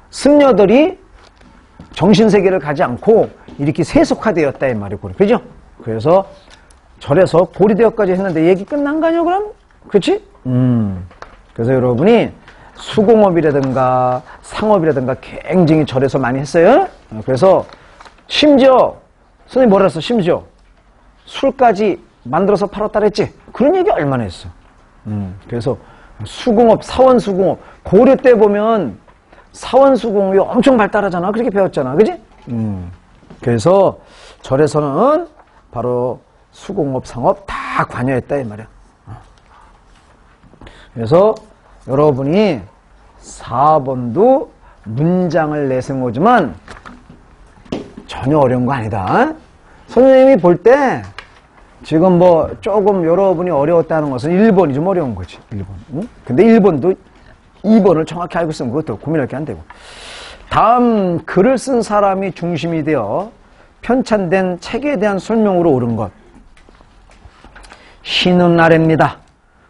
A: 승려들이 정신세계를 가지 않고 이렇게 세속화되었다 이 말이고, 그죠? 그래서 절에서 고리대업까지 했는데 얘기 끝난 거 아니야 그럼? 그렇지? 그래서 여러분이 수공업이라든가 상업이라든가 굉장히 절에서 많이 했어요. 그래서 심지어 선생님 뭐라 했어? 심지어 술까지 만들어서 팔았다 그랬지? 그런 얘기 얼마나 했어. 그래서 수공업, 사원수공업, 고려 때 보면 사원수공업이 엄청 발달하잖아. 그렇게 배웠잖아. 그지? 그래서 절에서는 바로 수공업, 상업 다 관여했다 이 말이야. 그래서 여러분이 4번도 문장을 내세우지만 전혀 어려운 거 아니다. 선생님이 볼 때 지금 뭐 조금 여러분이 어려웠다는 것은 1번이 좀 어려운 거지. 1번. 응? 근데 1번도 2번을 정확히 알고 있으면 그것도 고민할 게 안 되고. 다음 글을 쓴 사람이 중심이 되어 편찬된 책에 대한 설명으로 옳은 것. 쉬는 날입니다.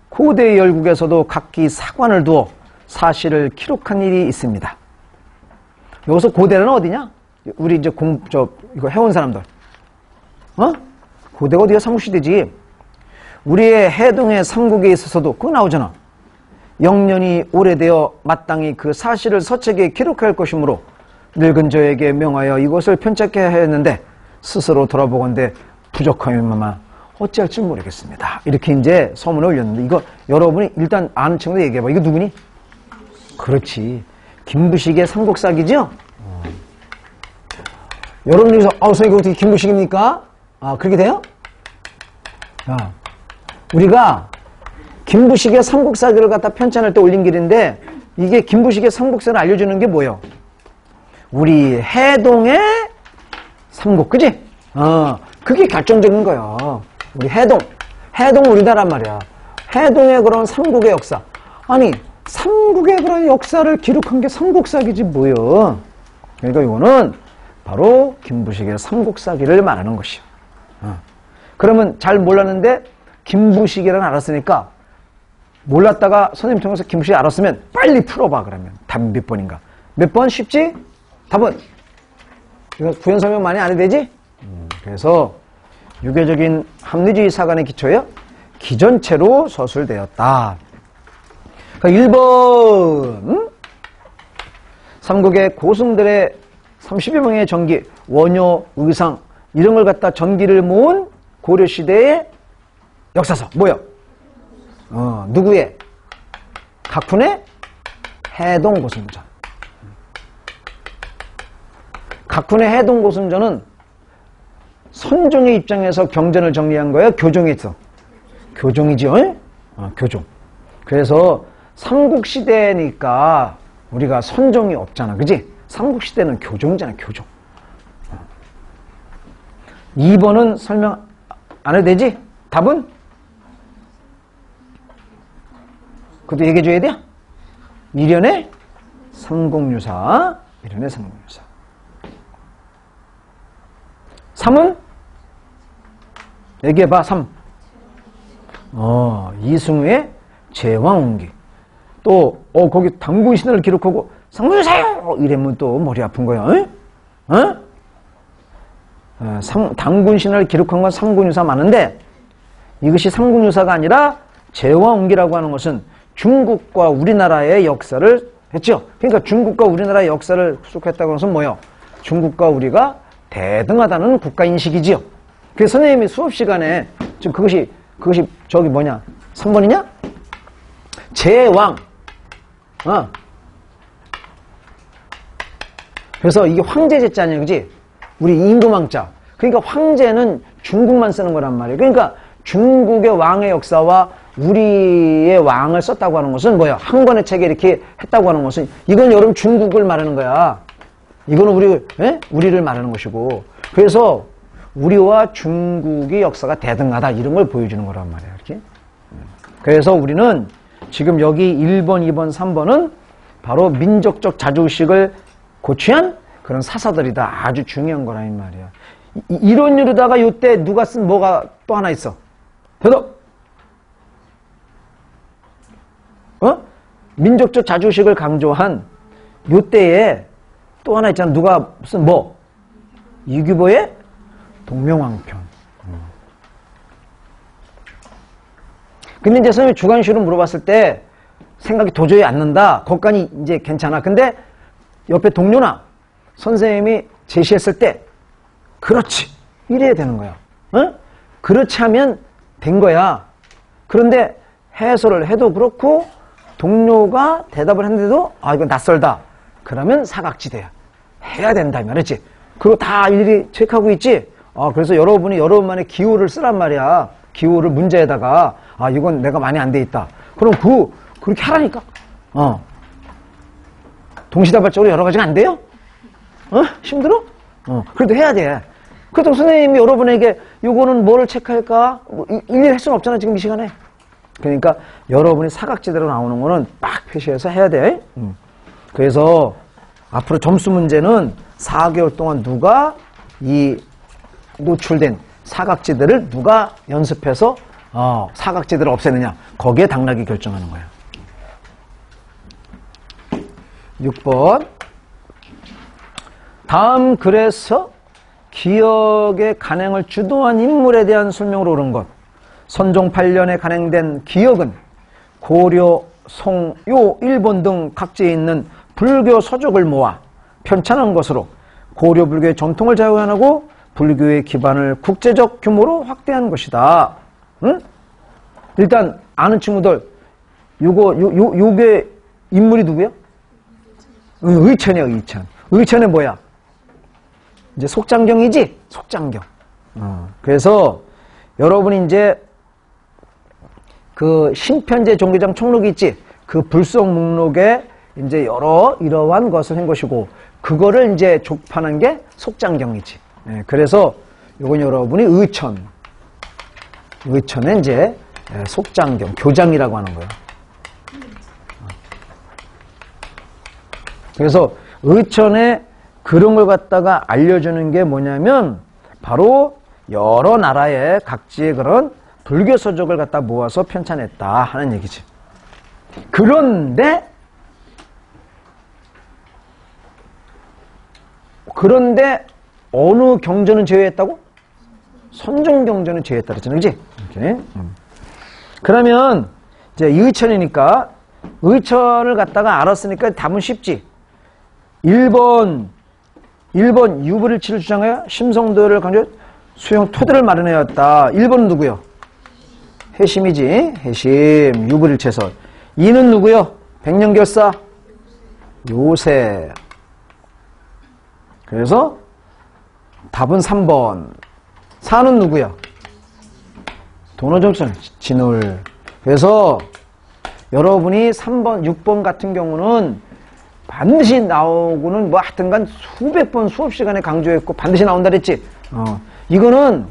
A: 고대 열국에서도 각기 사관을 두어 사실을 기록한 일이 있습니다. 여기서 고대는 어디냐? 우리 이제 이거 해온 사람들. 고대가 어디가 삼국시대지. 우리의 해동의 삼국에 있어서도 그거 나오잖아. 영년이 오래되어 마땅히 그 사실을 서책에 기록할 것이므로 늙은 저에게 명하여 이것을 편착해야 했는데 스스로 돌아보건대 부족하면만 어찌할지 모르겠습니다. 이렇게 이제 서문을 올렸는데 이거 여러분이 일단 아는 친구들 얘기해봐. 이거 누구니? 그렇지. 김부식의 삼국사기죠? 여러분 여기서 선생님 이거 어떻게 김부식입니까? 그렇게 돼요? 자, 우리가 김부식의 삼국사기를 갖다 편찬할 때 올린 길인데 이게 김부식의 삼국사를 알려주는 게 뭐예요? 우리 해동의 삼국, 그지? 그게 결정적인 거야. 우리 해동 우리나라란 말이야. 해동의 그런 삼국의 역사. 아니, 삼국의 그런 역사를 기록한 게 삼국사기지 뭐예요. 그러니까 이거는 바로 김부식의 삼국사기를 말하는 것이요. 그러면 잘 몰랐는데 김부식이라는 알았으니까 몰랐다가 선생님 통해서 김부식 알았으면 빨리 풀어봐. 그러면 답 몇 번인가? 몇 번? 쉽지? 답은 이거 구현 설명 많이 안 해도 되지? 그래서 유교적인 합리주의 사관의 기초에 기전체로 서술되었다. 그러니까 1번 삼국의 고승들의 30여 명의 전기, 원효, 의상 이런 걸 갖다 전기를 모은 고려시대의 역사서 뭐요? 누구의? 각훈의 해동고승전. 각훈의 해동고승전은 선종의 입장에서 경전을 정리한 거예요? 교종이 있어? 교종이지요? 교종. 그래서 삼국시대니까 우리가 선종이 없잖아. 그지? 삼국시대는 교종이잖아. 교종. 2번은 설명 안 해도 되지? 답은? 그것도 얘기해 줘야 돼요? 미련의 삼국유사. 미련의 삼국유사. 3은? 얘기해봐. 3. 이승우의 제왕옹기. 또 거기 당군신화를 기록하고 삼국유사요! 이러면 또 머리 아픈 거야. 당군신화를 기록한 건 삼국유사 많은데 이것이 삼국유사가 아니라 제왕옹기라고 하는 것은 중국과 우리나라의 역사를 했죠. 그러니까 중국과 우리나라의 역사를 수록했다고 하는 것은 뭐예요? 중국과 우리가 대등하다는 국가인식이지요. 그래서 선생님이 수업 시간에 지금 그것이 저기 뭐냐? 3번이냐? 제왕. 그래서 이게 황제제자냐, 그지? 우리 임금왕자. 그러니까 황제는 중국만 쓰는 거란 말이에요. 그러니까 중국의 왕의 역사와 우리의 왕을 썼다고 하는 것은 뭐야? 한 권의 책에 이렇게 했다고 하는 것은 이건 여러분 중국을 말하는 거야. 이거는 우리를 말하는 것이고. 그래서 우리와 중국의 역사가 대등하다 이런 걸 보여주는 거란 말이에요. 이렇게. 그래서 우리는 지금 여기 1번, 2번, 3번은 바로 민족적 자주의식을 고취한 그런 사사들이다. 아주 중요한 거라 이 말이야. 이런 이유로다가 이때 누가 쓴 뭐가 또 하나 있어? 대답. 민족적 자주의식을 강조한 이때에 또 하나 있잖아. 누가 쓴 뭐? 이규보의 동명왕편. 근데 이제 선생님이 주관식으로 물어봤을 때 생각이 도저히 안 난다. 거기까지 이제 괜찮아. 근데 옆에 동료나 선생님이 제시했을 때 그렇지. 이래야 되는 거야. 그렇지 하면 된 거야. 그런데 해설을 해도 그렇고 동료가 대답을 했는데도 이건 낯설다. 그러면 사각지대야. 해야 된다. 말이지. 그리고 다 일일이 체크하고 있지. 그래서 여러분이 여러분만의 기호를 쓰란 말이야. 기호를 문제에다가 이건 내가 많이 안 돼 있다. 그럼 그렇게 하라니까. 동시다발적으로 여러 가지가 안 돼요? 힘들어? 그래도 해야 돼. 그래도 선생님이 여러분에게 요거는 뭐를 체크할까? 일일이 할 수는 없잖아 지금 이 시간에. 그러니까 여러분이 사각지대로 나오는 거는 빡 표시해서 해야 돼. 그래서 앞으로 점수 문제는 4개월 동안 누가 이 노출된 사각지대를 누가 연습해서 사각지대를 없애느냐. 거기에 당락이 결정하는 거야. 6번. 다음 글에서 기역의 간행을 주도한 인물에 대한 설명으로 옳은 것. 선종 8년에 간행된 기역은 고려, 송요, 일본 등 각지에 있는 불교 서적을 모아 편찬한 것으로 고려 불교의 전통을 자유화하고 불교의 기반을 국제적 규모로 확대한 것이다. 일단 아는 친구들 요게 인물이 누구야? 의천이야. 의천은 뭐야? 이제 속장경이지? 속장경. 그래서 여러분이 이제 그 신편제 종교장 총록이 있지? 그 불성 목록에 이제 이러한 것을 한 것이고, 그거를 이제 족판한 게 속장경이지. 그래서 요건 여러분이 의천에 이제 속장경, 교장이라고 하는 거예요. 그래서 의천에 그런 걸 갖다가 알려주는 게 뭐냐면 바로 여러 나라의 각지의 그런 불교 서적을 갖다 모아서 편찬했다 하는 얘기지. 그런데 어느 경전은 제외했다고? 선종 경전은 제외했다 그랬잖아. 그지? 이렇게. 그러면 이제 의천이니까 의천을 갖다가 알았으니까 답은 쉽지. 1번 유불일치를 주장하여 심성도를 강조 수용 토대를 마련하였다. 1번은 누구요? 해심이지. 해심 유불일체설. 2는 누구요? 백년결사 요새. 그래서 답은 3번. 4는 누구야? 도노정천 진울. 그래서 여러분이 3번, 6번 같은 경우는 반드시 나오고는 뭐 하여튼간 수백 번 수업 시간에 강조했고 반드시 나온다 그랬지. 이거는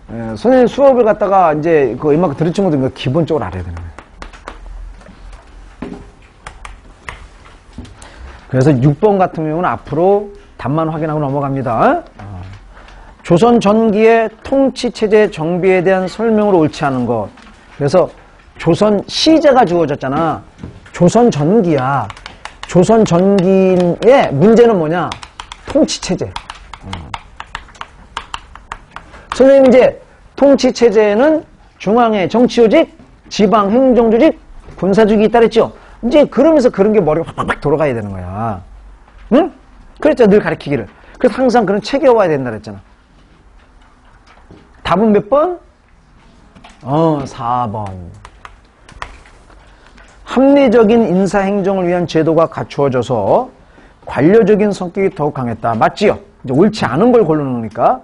A: 선생님 수업을 갖다가 이제 그 이만큼 들은 친구들 기본적으로 알아야 되는 거예요. 그래서 6번 같은 경우는 앞으로 답만 확인하고 넘어갑니다. 조선 전기의 통치체제 정비에 대한 설명으로 옳지 않은 것. 그래서 조선 시제가 주어졌잖아. 조선 전기야. 조선 전기의 문제는 뭐냐? 통치체제. 선생님 이제 통치체제에는 중앙의 정치조직, 지방 행정조직, 군사조직이 있다 그랬죠? 이제 그러면서 그런 게 머리가 팍팍 돌아가야 되는 거야. 응? 그랬죠. 늘 가르치기를. 그래서 항상 그런 책에 와야 된다 그랬잖아. 답은 몇 번? 4번. 합리적인 인사행정을 위한 제도가 갖추어져서 관료적인 성격이 더욱 강했다. 맞지요? 이제 옳지 않은 걸 고르는 거니까.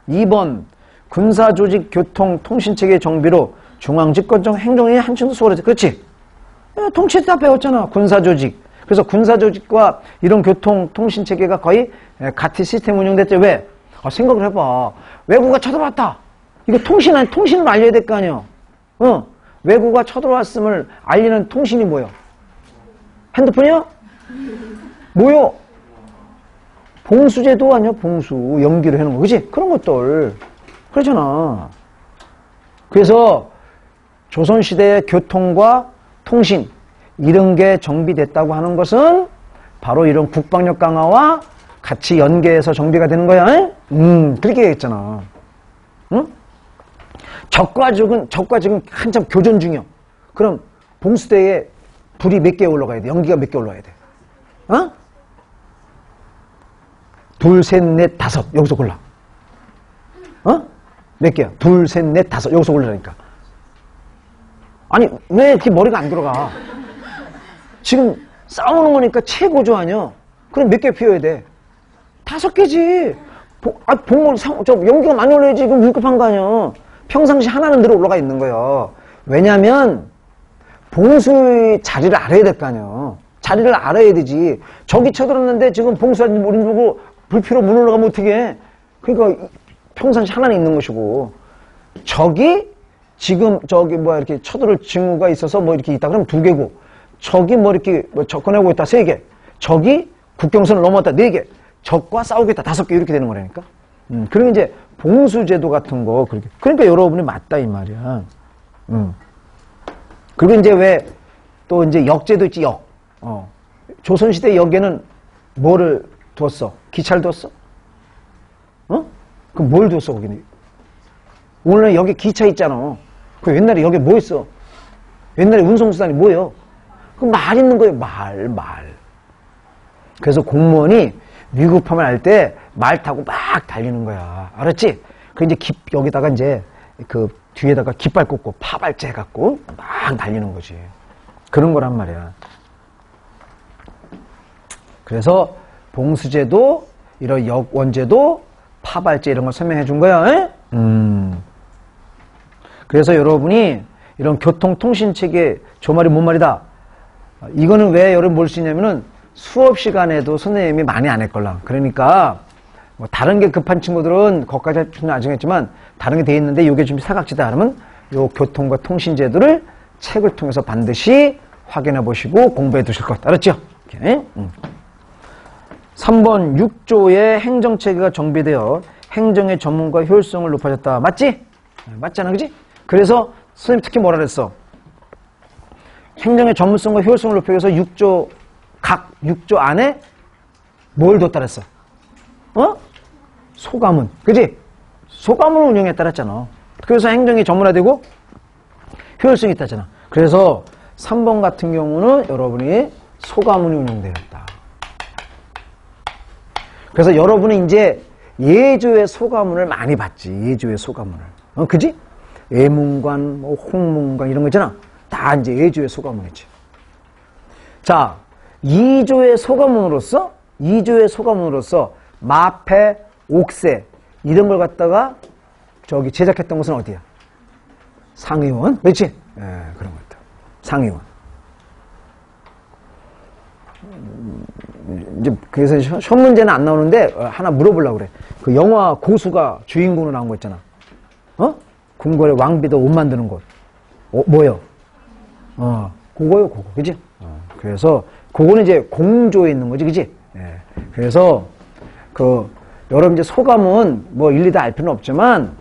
A: 2번. 군사조직, 교통, 통신체계 정비로 중앙집권적 행정의 한층더 수월해져. 그렇지? 통치 다 배웠잖아. 군사조직. 그래서 군사조직과 이런 교통, 통신체계가 거의 같은 시스템 운영됐죠. 왜? 생각을 해봐. 외국가 쳐들어왔다. 이거 통신을 알려야 될 거 아니야. 외국가 쳐들어왔음을 알리는 통신이 뭐야? 핸드폰이야? 뭐야? 봉수제도 아니야? 봉수. 연기로 해놓은 거. 그치? 그런 것들. 그러잖아. 그래서 조선시대의 교통과 통신 이런 게 정비됐다고 하는 것은 바로 이런 국방력 강화와 같이 연계해서 정비가 되는 거야. 그렇게 얘기했잖아. 응? 적과 지금 한참 교전 중이야. 그럼 봉수대에 불이 몇 개 올라가야 돼? 연기가 몇 개 올라가야 돼? 둘, 셋, 넷, 다섯. 여기서 골라. 몇 개야? 둘, 셋, 넷, 다섯. 여기서 골라라니까. 아니, 왜 이렇게 머리가 안 들어가? 지금 싸우는 거니까 최고조 아니야? 그럼 몇 개 피워야 돼? 5개지. 연기가 많이 올라야지. 그럼 위급한 거 아니야? 평상시 하나는 늘 올라가 있는 거예요. 왜냐면, 봉수의 자리를 알아야 될 거 아니야. 자리를 알아야 되지. 적이 쳐들었는데 지금 봉수한테 우린 보고 불피로 문 올라가면 어떻게 해? 그러니까 평상시 하나는 있는 것이고, 적이 지금 이렇게 쳐들을 징후가 있어서 이렇게 있다 그러면 2개고, 적이 이렇게 접근하고 있다 3개, 적이 국경선을 넘었다 4개, 적과 싸우겠다 5개 이렇게 되는 거라니까. 그러면 이제 봉수제도 같은 거 그렇게. 그러니까 여러분이 맞다 이 말이야. 그리고 이제 왜 또 이제 역제도 있지 역. 조선시대 역에는 뭐를 두었어? 기차를 두었어? 그럼 뭘 두었어 거기는? 오늘날 여기 기차 있잖아. 그 옛날에 여기 뭐 있어? 옛날에 운송수단이 뭐예요? 그 말 있는 거예요. 말. 그래서 공무원이 위급함을 알 때 말 타고 막 달리는 거야. 알았지? 그 이제 여기다가 이제 그 뒤에다가 깃발 꽂고 파발제 해갖고 막 달리는 거지. 그런 거란 말이야. 그래서 봉수제도, 이런 역원제도, 파발제 이런 걸 설명해 준 거야. 그래서 여러분이 이런 교통통신체계 조말이 뭔 말이다. 이거는 왜 여러분 볼 수 있냐면은 수업 시간에도 선생님이 많이 안 했걸라. 그러니까 뭐 다른 게 급한 친구들은 거기까지 할 필요는 나중에 했지만 다른 게 돼 있는데 이게 좀 사각지다 하면 요 교통과 통신제도를 책을 통해서 반드시 확인해 보시고 공부해 두실 것. 알았죠? 오케이. 3번 6조의 행정체계가 정비되어 행정의 전문과 효율성을 높아졌다. 맞지? 맞잖아, 그지? 그래서 선생님 특히 뭐라 그랬어? 행정의 전문성과 효율성을 높이기 위해서 6조, 각 6조 안에 뭘 뒀다 그랬어? 소가문. 그지? 소가문을 운영했다 그랬잖아. 그래서 행정이 전문화되고 효율성이 있다잖아. 그래서 3번 같은 경우는 여러분이 소가문이 운영되었다. 그래서 여러분이 이제 예조의 소가문을 많이 봤지. 예조의 소가문을. 그지? 예문관, 홍문관 이런 거 있잖아. 다 이제 예조의 소가문이지. 자, 2조의 소가문으로서 마패, 옥새 이런 걸 갖다가 제작했던 것은 어디야? 상의원. 그렇지? 그런 것들. 상의원. 이제 그래서 시험 문제는 안 나오는데 하나 물어보려고 그래. 그 영화 고수가 주인공으로 나온 거 있잖아. 궁궐의 왕비도 옷 만드는 곳. 뭐요? 그거요, 그거. 그지? 그래서 그거는 이제 공조에 있는 거지, 그지? 그래서 여러분 이제 소감은 뭐 일일이 다 알 필요는 없지만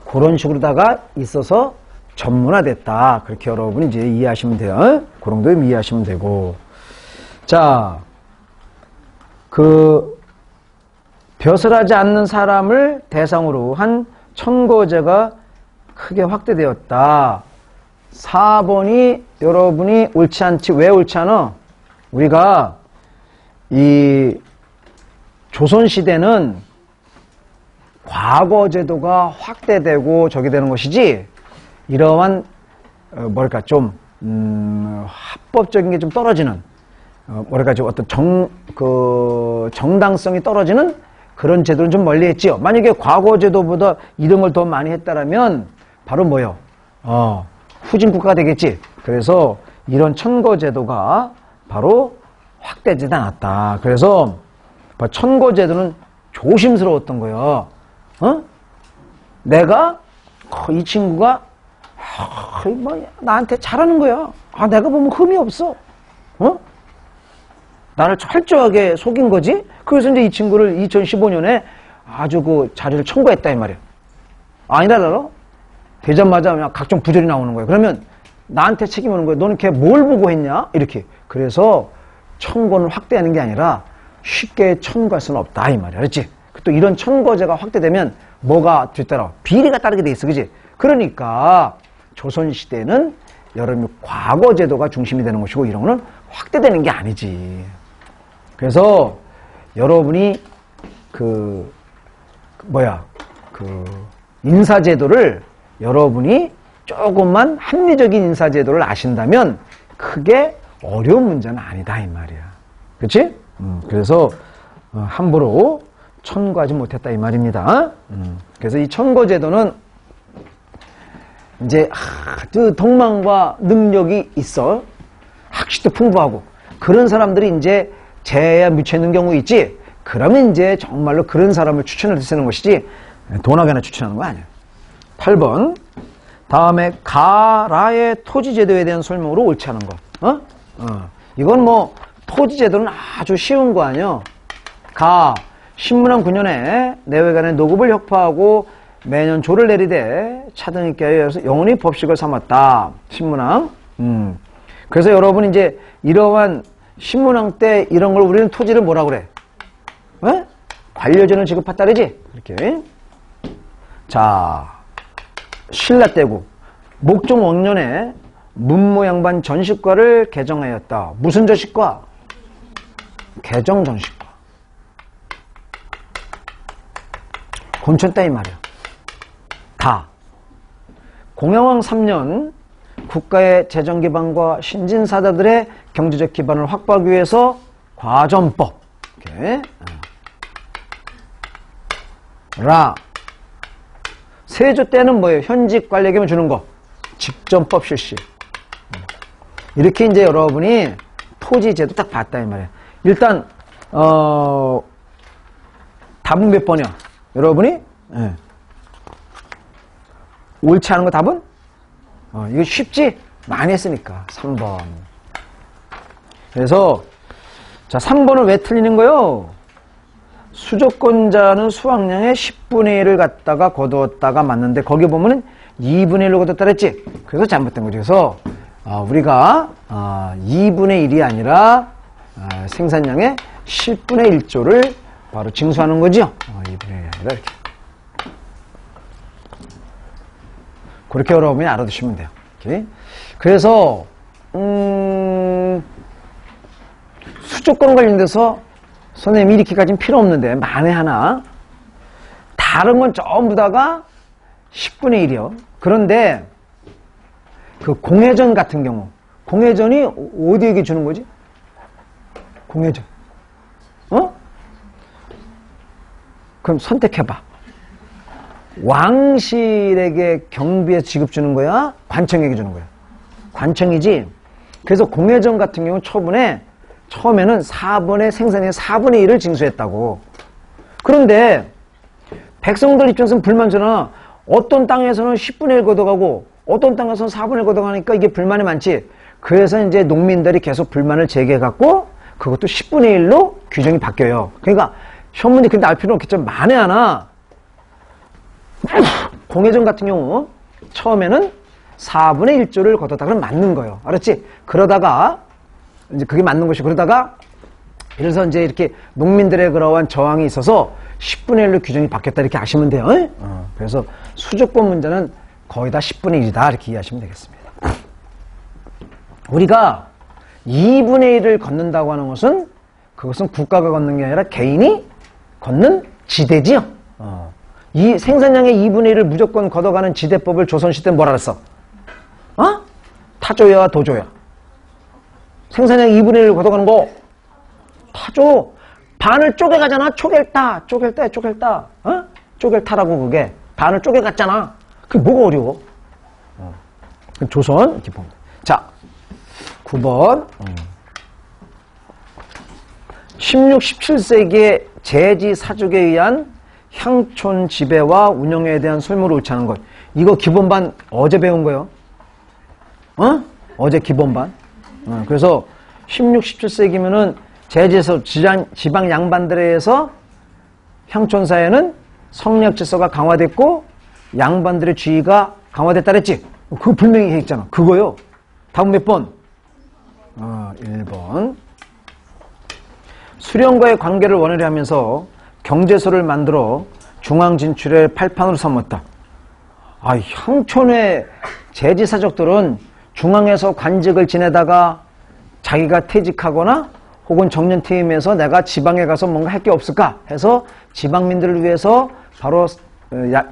A: 그런 식으로다가 있어서 전문화됐다. 그렇게 여러분이 이제 이해하시면 돼요. 그런 정도 이해하시면 되고. 자, 벼슬하지 않는 사람을 대상으로 한 천거제가 크게 확대되었다. 4번이 여러분이 옳지 않지. 왜 옳지 않아? 우리가 조선시대는 과거 제도가 확대되고 저기 되는 것이지, 이러한, 뭐랄까, 좀, 합법적인 게 좀 떨어지는, 뭐랄까, 좀 어떤 정당성이 떨어지는 그런 제도는 좀 멀리 했지요. 만약에 과거 제도보다 이런 걸 더 많이 했다라면, 바로 뭐요? 후진국가가 되겠지. 그래서 이런 천거제도가 바로 확대되지 않았다. 그래서 천거제도는 조심스러웠던 거예요. 내가 이 친구가 뭐 나한테 잘하는 거야. 내가 보면 흠이 없어. 나를 철저하게 속인 거지. 그래서 이제 이 친구를 2015년에 아주 그 자리를 청구했다 이 말이야. 아니라 되자마자 그냥 각종 부조리 나오는 거예요. 그러면 나한테 책임 오는 거예요. 너는 걔 뭘 보고 했냐? 이렇게. 그래서 청구를 확대하는 게 아니라 쉽게 청구할 수는 없다 이 말이야. 그렇지? 또 이런 천거제가 확대되면 뭐가 뒤따라? 비리가 따르게 돼 있어. 그지? 그러니까 조선시대는 여러분 과거 제도가 중심이 되는 것이고 이런 거는 확대되는 게 아니지. 그래서 여러분이 인사제도를 여러분이 조금만 합리적인 인사제도를 아신다면 크게 어려운 문제는 아니다 이 말이야. 그렇지? 그래서 함부로 천거하지 못했다 이 말입니다. 그래서 이 천거제도는 이제 아주 덕망과 능력이 있어. 학식도 풍부하고 그런 사람들이 이제 재야 미치는 경우 있지. 그러면 이제 정말로 그런 사람을 추천을 쓰는 것이지 돈하게나 추천하는 거 아니야. 8번 다음에 가라의 토지제도에 대한 설명으로 옳지 않은 거. 이건 뭐 토지제도는 아주 쉬운 거 아니야. 신문왕 9년에 내외간의 노급을 혁파하고 매년 조를 내리되 차등있게 하여 영원히 법식을 삼았다. 신문왕. 그래서 여러분 이제 이러한 신문왕 때 이런 걸 우리는 토지를 뭐라 그래? 관료전을 지급했다 그러지? 이렇게. 자, 신라 때고 목종 왕년에 문무양반 전식과를 개정하였다. 무슨 전식과? 개정전식과. 곤천따 이 말이야. 공양왕 3년 국가의 재정 기반과 신진사다들의 경제적 기반을 확보하기 위해서 과전법. 이렇게. 세조 때는 뭐예요? 현직 관리에게만 주는 거. 직전법 실시. 이렇게 이제 여러분이 토지제도 딱 봤다 이 말이야. 일단 답은 몇 번이야? 여러분이 옳지 않은 거 답은? 이거 쉽지? 많이 했으니까 3번. 그래서 자 3번은 왜 틀리는 거요? 수조권자는 수확량의 10분의 1을 갖다가 거두었다가 맞는데 거기 보면은 2분의 1로 거뒀다 그랬지? 그래서 잘못된 거죠. 그래서 우리가 2분의 1이 아니라 생산량의 10분의 1조를 바로 징수하는 거죠. 2분의 1이 아니라 이렇게. 그렇게 여러분이 알아두시면 돼요. 이렇게. 그래서 수조권 관련돼서 선생님이 이렇게까지는 필요 없는데 만에 하나 다른 건 전부 다가 10분의 1이요. 그런데 그 공회전 같은 경우 공회전이 어디에게 주는 거지? 공회전. 그럼 선택해봐. 왕실에게 경비에서 지급 주는 거야? 관청에게 주는 거야? 관청이지. 그래서 공회전 같은 경우 처음에는 4분의 생산의 4분의 1을 징수했다고. 그런데 백성들 입장에서는 불만잖아. 어떤 땅에서는 10분의 1 걷어가고 어떤 땅에서는 4분의 1 걷어가니까 이게 불만이 많지. 그래서 이제 농민들이 계속 불만을 제기해갖고 그것도 10분의 1로 규정이 바뀌어요. 그러니까 현문이 근데 알 필요는 없겠지만 만에 하나 공회전 같은 경우 처음에는 4분의 1조를 걷었다 그러면 맞는 거예요. 알았지? 그러다가 이제 그게 맞는 것이 그러다가 그래서 이제 이렇게 농민들의 그러한 저항이 있어서 10분의 1로 규정이 바뀌었다 이렇게 아시면 돼요. 그래서 수조권 문제는 거의 다 10분의 1이다 이렇게 이해하시면 되겠습니다. 우리가 2분의 1을 걷는다고 하는 것은 그것은 국가가 걷는 게 아니라 개인이 걷는 지대지요. 이 생산량의 2분의 1을 무조건 걷어가는 지대법을 조선시대는 뭐라 그랬어? 타조야, 도조야. 생산량 2분의 1을 걷어가는 거 타조. 반을 쪼개가잖아. 쪼갤따. 쪼갤타라고 그게. 반을 쪼개갔잖아. 그게 뭐가 어려워? 조선 이렇게 봅니다. 자, 9번. 16, 17세기의 제지 사족에 의한 향촌 지배와 운영에 대한 설명을 옳히는 것. 이거 기본반 어제 배운 거예요. 어제 기본반. 그래서 16, 17세기면은 제지에서 지방 양반들에 의해서 향촌사회는 성리학 질서가 강화됐고 양반들의 지위가 강화됐다 그랬지? 그거 분명히 했잖아. 그거요. 다음 몇 번? 1번. 수령과의 관계를 원활히 하면서 경제소를 만들어 중앙 진출의 팔판으로 삼았다. 향촌의 제지사족들은 중앙에서 관직을 지내다가 자기가 퇴직하거나 혹은 정년퇴임해서 내가 지방에 가서 뭔가 할 게 없을까 해서 지방민들을 위해서 바로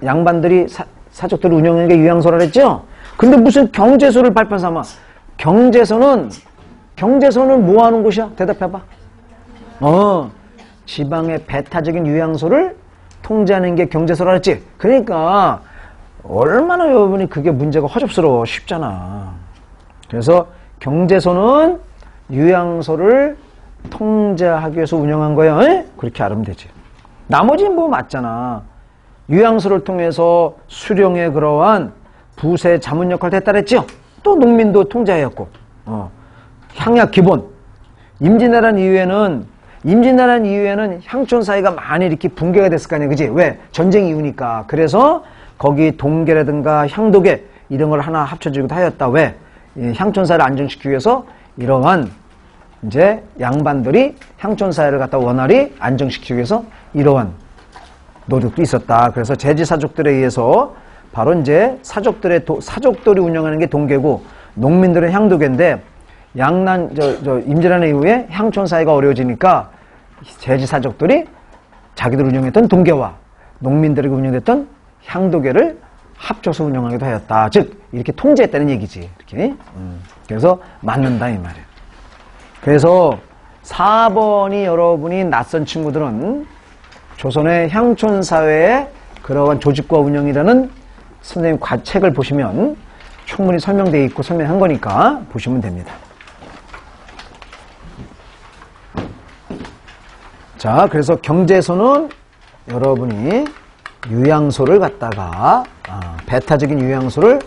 A: 양반들이 사족들을 운영하는 게 유양소라 그랬죠? 근데 무슨 경제소를 발판 삼아? 경제소는 뭐 하는 곳이야? 대답해봐. 지방의 배타적인 유양소를 통제하는 게 경제소라 그랬지? 그러니까 얼마나 여러분이 그게 문제가 허접스러워. 쉽잖아. 그래서 경제소는 유양소를 통제하기 위해서 운영한 거야. 그렇게 알으면 되지. 나머지는 뭐 맞잖아. 유양소를 통해서 수령의 그러한 부세 자문 역할을 했다 그랬죠? 또 농민도 통제하였고. 향약 기본. 임진왜란 이후에는 향촌 사회가 많이 이렇게 붕괴가 됐을 거 아니야. 그지? 왜? 전쟁 이후니까. 그래서 거기 동계라든가 향도계 이런 걸 하나 합쳐주기도 하였다. 왜? 향촌 사회를 안정시키기 위해서 이러한 이제 양반들이 향촌 사회를 갖다 원활히 안정시키기 위해서 이러한 노력도 있었다. 그래서 제지사족들에 의해서 바로 이제 사족들이 운영하는 게 동계고 농민들은 향도계인데 임진왜란 이후에 향촌 사회가 어려워지니까 제지사족들이 자기들 운영했던 동계와 농민들에게 운영했던 향도계를 합쳐서 운영하기도 하였다. 즉 이렇게 통제했다는 얘기지. 이렇게. 그래서 맞는다 이 말이에요. 그래서 4번이 여러분이 낯선 친구들은 조선의 향촌 사회의 그러한 조직과 운영이라는 선생님 책을 보시면 충분히 설명되어 있고 설명한 거니까 보시면 됩니다. 자, 그래서 경제소는 여러분이 유양소를 갖다가 배타적인 유양소를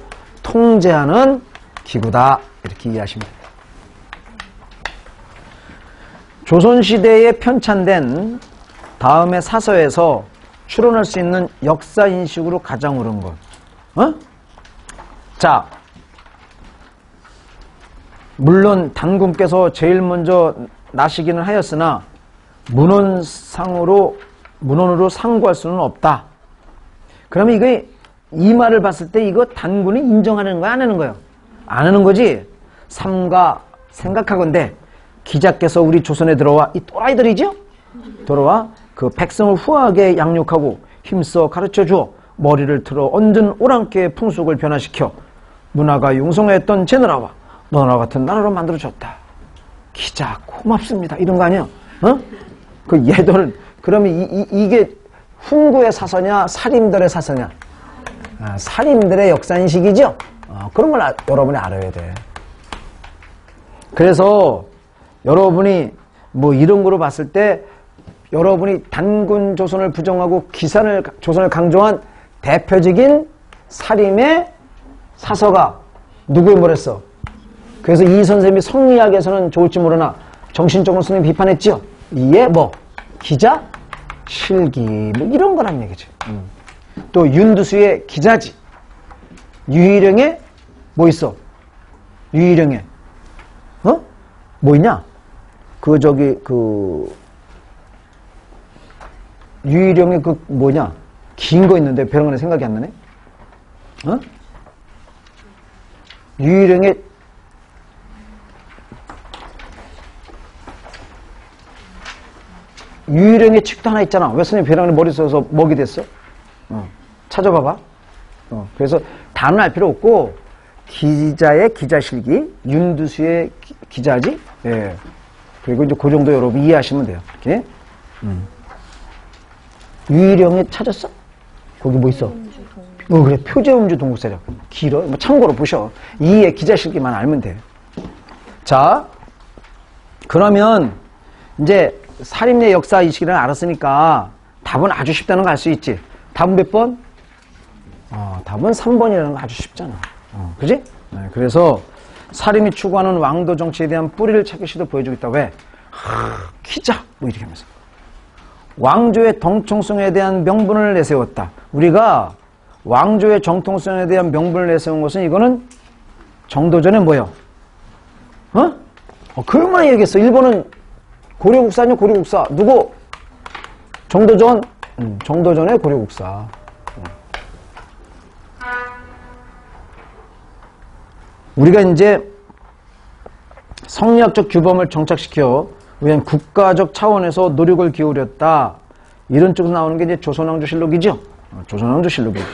A: 통제하는 기구다. 이렇게 이해하시면 됩니다. 조선시대에 편찬된 다음의 사서에서 추론할 수 있는 역사인식으로 가장 옳은 것. 자, 물론 단군께서 제일 먼저 나시기는 하였으나 문헌으로 상고할 수는 없다. 그러면 이게 이 말을 봤을 때 이거 단군이 인정하는 거야, 안 하는 거예요? 안 하는 거지. 삼가 생각하건대 기자께서 우리 조선에 들어와 이 또라이들이죠? 들어와 그 백성을 후하게 양육하고 힘써 가르쳐 주어 머리를 틀어 얹은 오랑캐의 풍속을 변화시켜 문화가 융성했던 제 나라와 너나라 같은 나라로 만들어줬다. 기자 고맙습니다. 이런 거 아니야? 그 얘들은 그러면 이게 훈구의 사서냐 살인들의 사서냐? 살인들의 역사인식이죠? 그런 걸 여러분이 알아야 돼. 그래서 여러분이 뭐 이런 거로 봤을 때 여러분이 단군 조선을 부정하고 기산을 조선을 강조한 대표적인 살인의 사서가 누구의 뭐랬어? 그래서 이 선생님이 성리학에서는 좋을지 모르나 정신적으로 선생님 비판했죠? 이에 뭐 기자, 실기 뭐 이런 거란 얘기죠. 또 윤두수의 기자지. 유희령의 뭐 있어? 유희령의 뭐 있냐? 유희령의 그 뭐냐? 긴 거 있는데 벼랑간에 생각이 안 나네? 유희령의 유일형의 칙도 하나 있잖아. 왜 선생님 벼랑에 머리 써서 먹이 됐어? 찾아봐봐. 그래서 단은 알 필요 없고, 기자의 기자실기, 윤두수의 기자지? 예. 그리고 이제 그 정도 여러분 이해하시면 돼요. 이렇게. 유일형에 찾았어? 거기 뭐 있어? 그래. 표제음주 동국세력. 길어. 뭐 참고로 보셔. 이의 기자실기만 알면 돼. 자, 그러면 이제 살인의 역사 이식이라는 알았으니까 답은 아주 쉽다는 거 알 수 있지. 답은 몇 번? 답은 3번이라는 거 아주 쉽잖아. 그지? 네, 그래서 살인이 추구하는 왕도 정치에 대한 뿌리를 찾기 시도 보여주겠다. 왜? 기자! 뭐 이렇게 하면서. 왕조의 정통성에 대한 명분을 내세웠다. 우리가 왕조의 정통성에 대한 명분을 내세운 것은 이거는 정도전에 뭐요? 그것만 얘기했어. 일본은 고려국사냐 고려국사. 누구? 정도전? 정도전의 고려국사. 우리가 이제 성리학적 규범을 정착시켜 우리는 국가적 차원에서 노력을 기울였다. 이런 쪽에서 나오는 게 이제 조선왕조실록이죠. 조선왕조실록이에요.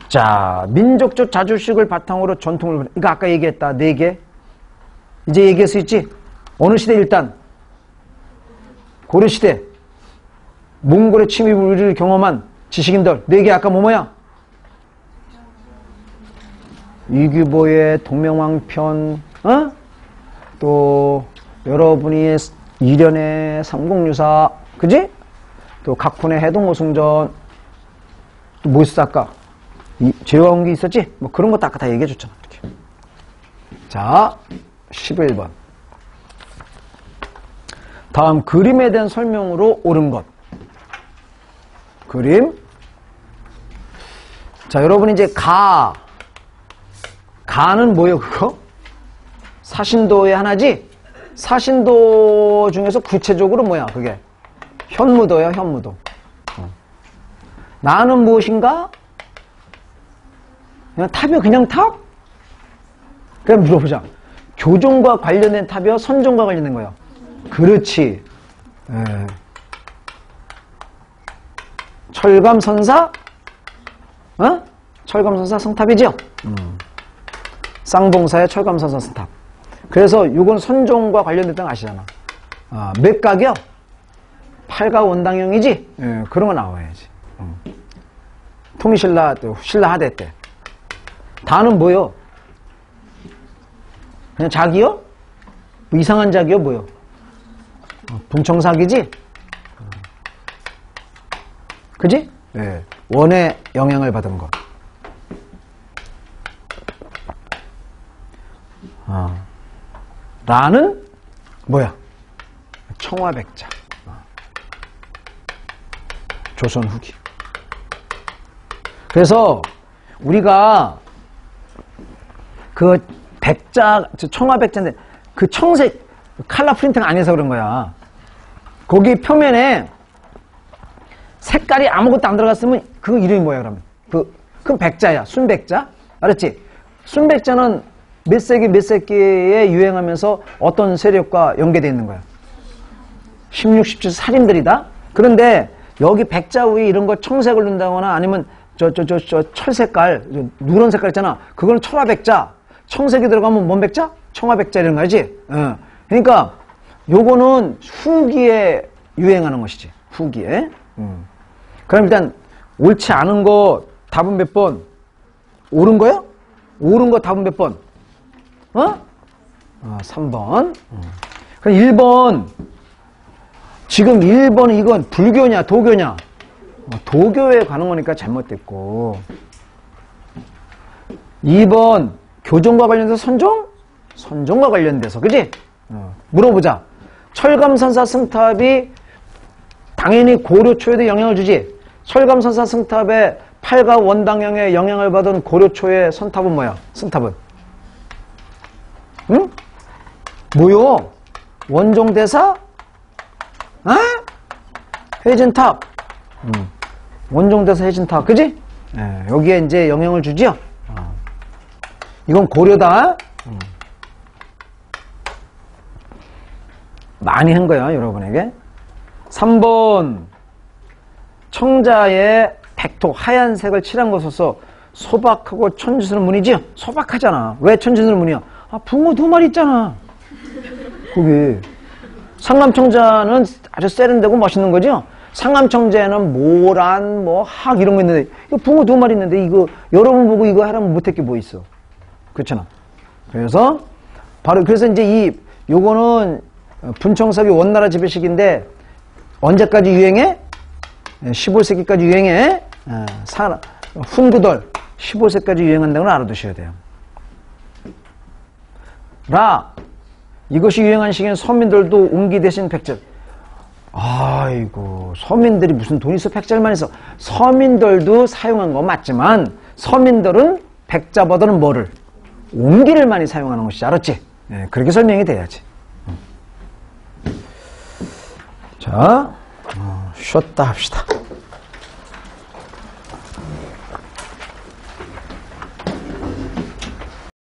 A: 자, 민족적 자주식을 바탕으로 전통을, 이거 아까 얘기했다. 4개. 이제 얘기할 수 있지? 어느 시대 일단? 고려시대. 몽골의 침입을 경험한 지식인들. 4개 아까 뭐야? 이규보의 동명왕편, 또 여러분이 이련의 삼국유사, 그지? 또 각훈의 해동오승전, 또 뭐 있었어 아까? 재화운 게 있었지? 뭐 그런 것도 아까 다 얘기해 줬잖아. 이렇게. 자, 11번. 다음 그림에 대한 설명으로 옳은 것. 그림. 자, 여러분 이제 가는 뭐예요, 그거? 사신도의 하나지? 사신도 중에서 구체적으로 뭐야, 그게? 현무도야, 현무도. 나는 무엇인가? 그냥 탑이요, 그냥 탑? 그럼 물어보자. 교종과 관련된 탑이요, 선종과 관련된 거요? 그렇지. 철감선사? 철감선사 성탑이죠? 쌍봉사의 철감선사 성탑. 그래서 이건 선종과 관련됐다는 거 아시잖아. 몇 각이요? 8각 원당형이지? 그런 거 나와야지. 통일신라, 신라 하대 때. 다는 뭐요? 그냥 작이요? 뭐 이상한 작이요? 뭐요? 붕청삭이지? 그지? 네. 원의 영향을 받은 거. 라는 뭐야? 청화백자. 조선 후기. 그래서 우리가 그 백자, 청화백자인데 그 청색 칼라 프린팅 안 해서 그런 거야. 거기 표면에 색깔이 아무것도 안 들어갔으면 그 이름이 뭐야 그러면? 그 백자야. 순백자. 알았지? 순백자는 몇 세기 몇 세기에 유행하면서 어떤 세력과 연계되어 있는 거야? 16, 17 살인들이다? 그런데 여기 백자 위에 이런 거 청색을 넣는다거나 아니면 철색깔, 누런 색깔 있잖아. 그거는 철화백자. 청색이 들어가면 뭔 백자? 청화백자 이런 거지. 그러니까 요거는 후기에 유행하는 것이지. 후기에. 그럼 일단 옳지 않은 거 답은 몇 번? 옳은 거야? 옳은 거 답은 몇 번? 3번. 그럼 1번. 지금 1번은 이건 불교냐, 도교냐? 도교에 관한 거니까 잘못됐고. 2번. 교종과 관련돼서 선종? 선종과 관련돼서. 그지? 물어보자. 철감선사 승탑이 당연히 고려 초에도 영향을 주지. 철감선사 승탑의 8가 원당형에 영향을 받은 고려 초의 선탑은 뭐야? 승탑은? 응? 뭐요? 원종대사? 해진탑. 원종대사 해진탑. 그지? 네, 여기에 이제 영향을 주지요? 이건 고려다. 많이 한 거야, 여러분에게. 3번. 청자에 백토, 하얀색을 칠한 것으로서 소박하고 천지스러운 무늬지? 소박하잖아. 왜 천지스러운 무늬야? 아, 붕어 2마리 있잖아. 거기. 상감청자는 아주 세련되고 멋있는 거죠? 상감청자에는 모란, 뭐, 학 이런 거 있는데, 이거 붕어 2마리 있는데, 이거, 여러분 보고 이거 하라면 못할 게 뭐 있어. 그렇잖아. 그래서, 바로, 그래서 이제 요거는 분청석이 원나라 지배식인데, 언제까지 유행해? 15세기까지 유행해. 훈구덜 15세까지 유행한다는 걸 알아두셔야 돼요. 이것이 유행한 시기엔 서민들도 옹기 대신 백절. 아이고, 서민들이 무슨 돈 있어 백절만 있어. 서민들도 사용한 건 맞지만 서민들은 백자보다는 뭐를? 옹기를 많이 사용하는 것이지, 알았지? 네, 그렇게 설명이 돼야지. 자, 쉬었다 합시다.